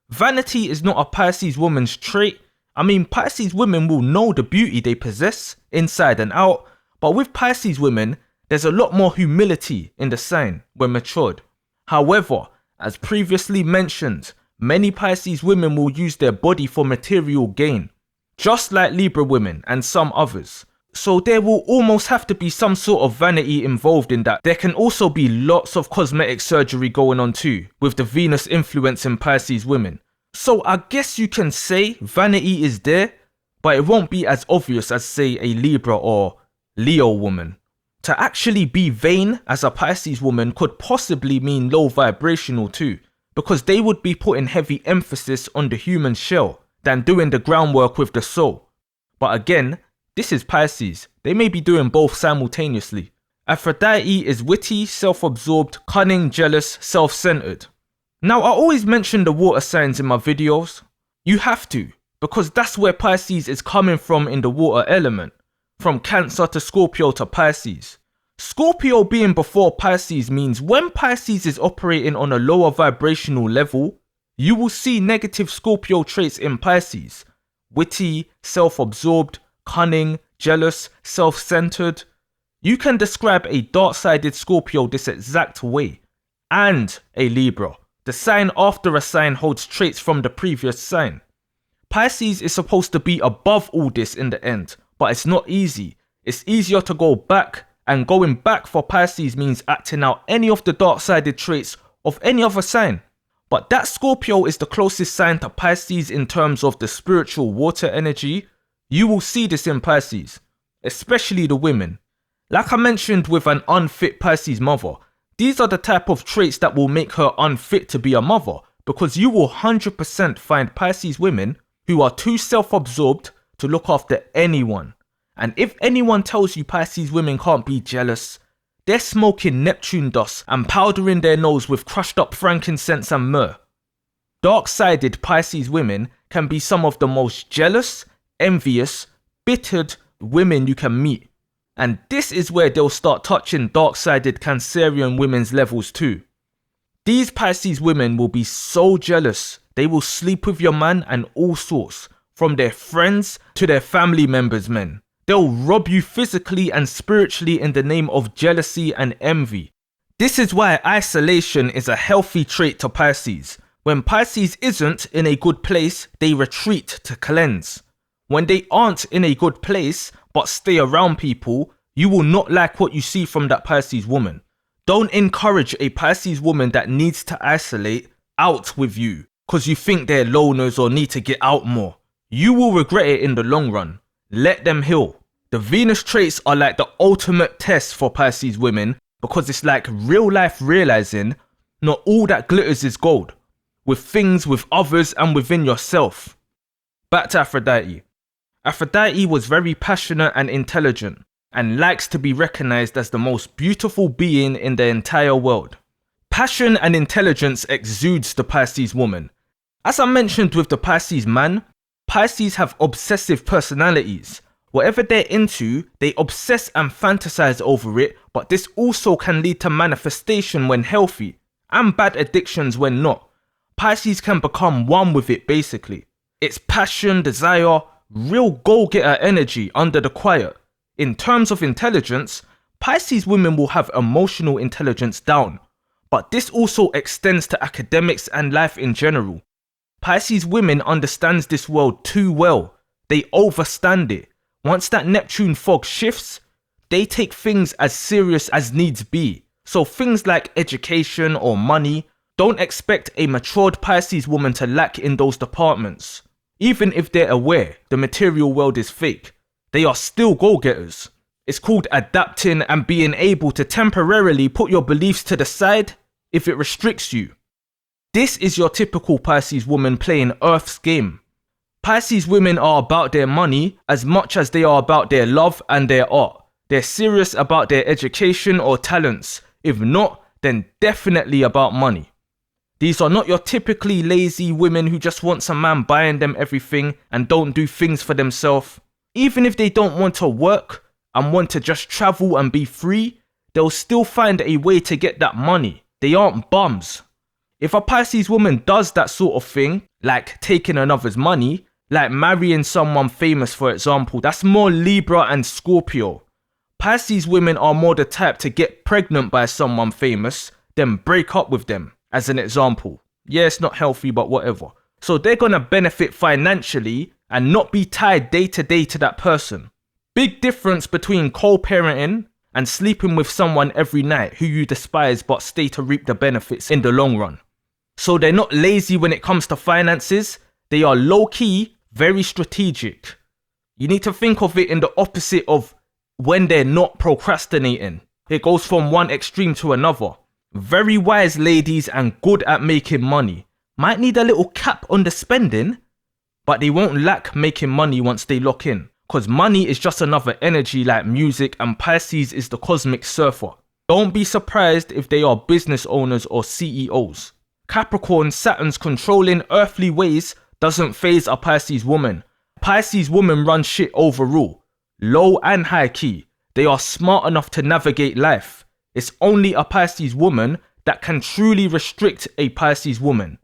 Vanity is not a Pisces woman's trait. I mean, Pisces women will know the beauty they possess, inside and out, but with Pisces women, there's a lot more humility in the sign when matured. However, as previously mentioned, many Pisces women will use their body for material gain, just like Libra women and some others. So there will almost have to be some sort of vanity involved in that. There can also be lots of cosmetic surgery going on too, with the Venus influence in Pisces women. So I guess you can say vanity is there, but it won't be as obvious as say a Libra or Leo woman. To actually be vain as a Pisces woman could possibly mean low vibrational too, because they would be putting heavy emphasis on the human shell than doing the groundwork with the soul. But again, this is Pisces, they may be doing both simultaneously. Aphrodite is witty, self-absorbed, cunning, jealous, self-centered. Now I always mention the water signs in my videos. You have to, because that's where Pisces is coming from in the water element. From Cancer to Scorpio to Pisces. Scorpio being before Pisces means when Pisces is operating on a lower vibrational level, you will see negative Scorpio traits in Pisces. Witty, self-absorbed, cunning, jealous, self-centered. You can describe a dark-sided Scorpio this exact way. And a Libra. The sign after a sign holds traits from the previous sign. Pisces is supposed to be above all this in the end, but it's not easy. It's easier to go back, and going back for Pisces means acting out any of the dark-sided traits of any other sign. But that Scorpio is the closest sign to Pisces in terms of the spiritual water energy. You will see this in Pisces, especially the women. Like I mentioned with an unfit Pisces mother, these are the type of traits that will make her unfit to be a mother, because you will 100% find Pisces women who are too self-absorbed to look after anyone. And if anyone tells you Pisces women can't be jealous, they're smoking Neptune dust and powdering their nose with crushed up frankincense and myrrh. Dark-sided Pisces women can be some of the most jealous, envious, bittered women you can meet. And this is where they'll start touching dark-sided Cancerian women's levels too. These Pisces women will be so jealous, they will sleep with your man and all sorts, from their friends to their family members' men. They'll rob you physically and spiritually in the name of jealousy and envy. This is why isolation is a healthy trait to Pisces. When Pisces isn't in a good place, they retreat to cleanse. When they aren't in a good place but stay around people, you will not like what you see from that Pisces woman. Don't encourage a Pisces woman that needs to isolate out with you because you think they're loners or need to get out more. You will regret it in the long run. Let them heal. The Venus traits are like the ultimate test for Pisces women because it's like real life realizing not all that glitters is gold, with things with others and within yourself. Back to Aphrodite. Aphrodite was very passionate and intelligent and likes to be recognized as the most beautiful being in the entire world. Passion and intelligence exudes the Pisces woman. As I mentioned with the Pisces man, Pisces have obsessive personalities. Whatever they're into, they obsess and fantasize over it, but this also can lead to manifestation when healthy, and bad addictions when not. Pisces can become one with it basically. It's passion, desire, real go-getter energy under the quiet. In terms of intelligence, Pisces women will have emotional intelligence down, but this also extends to academics and life in general. Pisces women understands this world too well. They overstand it. Once that Neptune fog shifts, they take things as serious as needs be. So things like education or money, don't expect a matured Pisces woman to lack in those departments. Even if they're aware the material world is fake, they are still go-getters. It's called adapting and being able to temporarily put your beliefs to the side if it restricts you. This is your typical Pisces woman playing Earth's game. Pisces women are about their money as much as they are about their love and their art. They're serious about their education or talents. If not, then definitely about money. These are not your typically lazy women who just want some man buying them everything and don't do things for themselves. Even if they don't want to work and want to just travel and be free, they'll still find a way to get that money. They aren't bums. If a Pisces woman does that sort of thing, like taking another's money, like marrying someone famous for example, that's more Libra and Scorpio. Pisces women are more the type to get pregnant by someone famous, then break up with them, as an example. Yeah, it's not healthy, but whatever. So they're gonna benefit financially and not be tied day to day to that person. Big difference between co-parenting and sleeping with someone every night who you despise but stay to reap the benefits in the long run. So they're not lazy when it comes to finances, they are low-key, very strategic. You need to think of it in the opposite of when they're not procrastinating. It goes from one extreme to another. Very wise ladies and good at making money. Might need a little cap on the spending, but they won't lack making money once they lock in. Because money is just another energy like music, and Pisces is the cosmic surfer. Don't be surprised if they are business owners or CEOs. Capricorn, Saturn's controlling earthly ways doesn't faze a Pisces woman. Pisces women run shit overall. Low and high key. They are smart enough to navigate life. It's only a Pisces woman that can truly restrict a Pisces woman,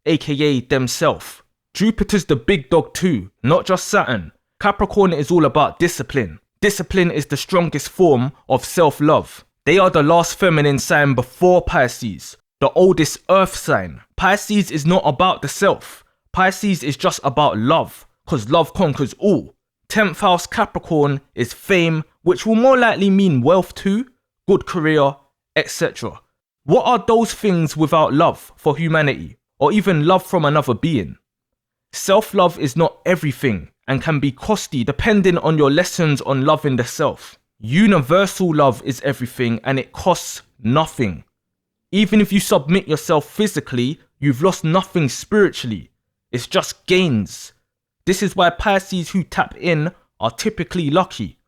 aka themselves. Jupiter's the big dog too, not just Saturn. Capricorn is all about discipline. Discipline is the strongest form of self-love. They are the last feminine sign before Pisces, the oldest earth sign. Pisces is not about the self. Pisces is just about love, because love conquers all. 10th house Capricorn is fame, which will more likely mean wealth too, good career, etc. What are those things without love for humanity, or even love from another being? Self-love is not everything and can be costly depending on your lessons on loving the self. Universal love is everything and it costs nothing. Even if you submit yourself physically, you've lost nothing spiritually. It's just gains. This is why Pisces who tap in are typically lucky.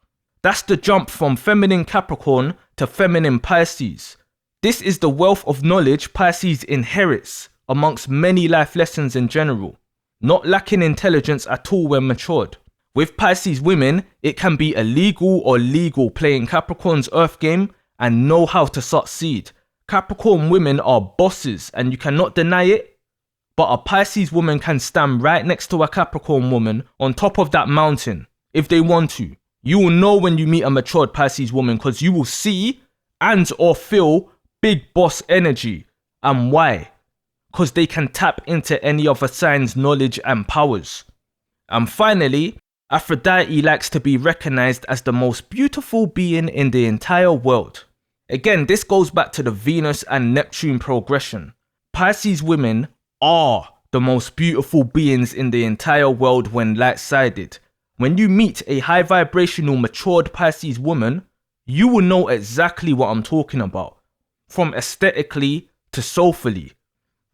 That's the jump from feminine Capricorn to feminine Pisces. This is the wealth of knowledge Pisces inherits amongst many life lessons in general, not lacking intelligence at all when matured. With Pisces women, it can be illegal or legal playing Capricorn's earth game and know how to succeed. Capricorn women are bosses and you cannot deny it. But a Pisces woman can stand right next to a Capricorn woman on top of that mountain if they want to. You will know when you meet a matured Pisces woman because you will see and or feel big boss energy. And why? Because they can tap into any other sign's knowledge and powers. And finally, Aphrodite likes to be recognized as the most beautiful being in the entire world. Again, this goes back to the Venus and Neptune progression. Pisces women are the most beautiful beings in the entire world when light-sided. When you meet a high vibrational matured Pisces woman, you will know exactly what I'm talking about, from aesthetically to soulfully.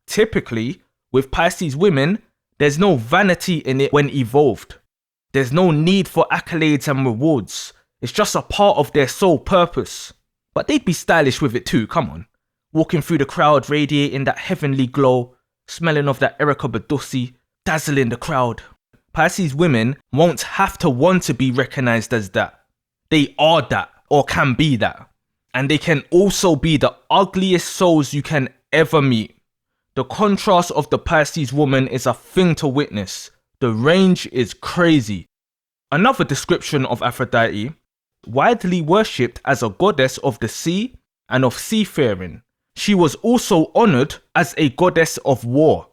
Typically, with Pisces women, there's no vanity in it when evolved. There's no need for accolades and rewards. It's just a part of their sole purpose. But they'd be stylish with it too, come on. Walking through the crowd radiating that heavenly glow, smelling of that Erykah Badu, dazzling the crowd. Pisces women won't have to want to be recognized as that. They are that, or can be that. And they can also be the ugliest souls you can ever meet. The contrast of the Pisces woman is a thing to witness. The range is crazy. Another description of Aphrodite, widely worshipped as a goddess of the sea and of seafaring. She was also honoured as a goddess of war.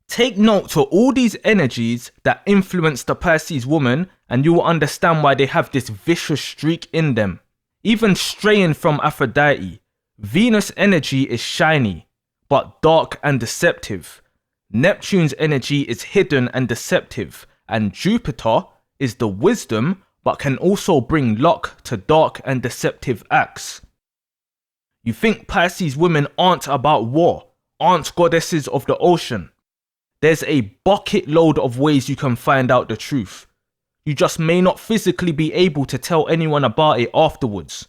Take note to all these energies that influence the Pisces woman and you will understand why they have this vicious streak in them. Even straying from Aphrodite, Venus' energy is shiny, but dark and deceptive. Neptune's energy is hidden and deceptive, and Jupiter is the wisdom but can also bring luck to dark and deceptive acts. You think Pisces women aren't about war, aren't goddesses of the ocean? There's a bucket load of ways you can find out the truth. You just may not physically be able to tell anyone about it afterwards.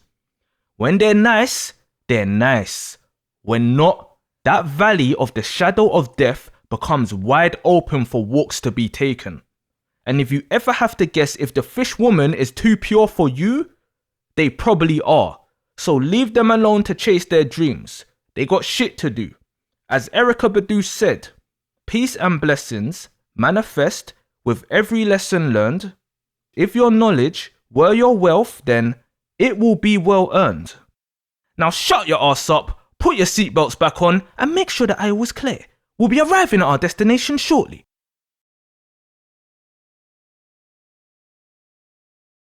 When they're nice, they're nice. When not, that valley of the shadow of death becomes wide open for walks to be taken. And if you ever have to guess if the fish woman is too pure for you, they probably are. So leave them alone to chase their dreams. They got shit to do. As Erykah Badu said, peace and blessings manifest with every lesson learned. If your knowledge were your wealth, then it will be well earned. Now shut your ass up, put your seatbelts back on, and make sure the aisle was clear. We'll be arriving at our destination shortly.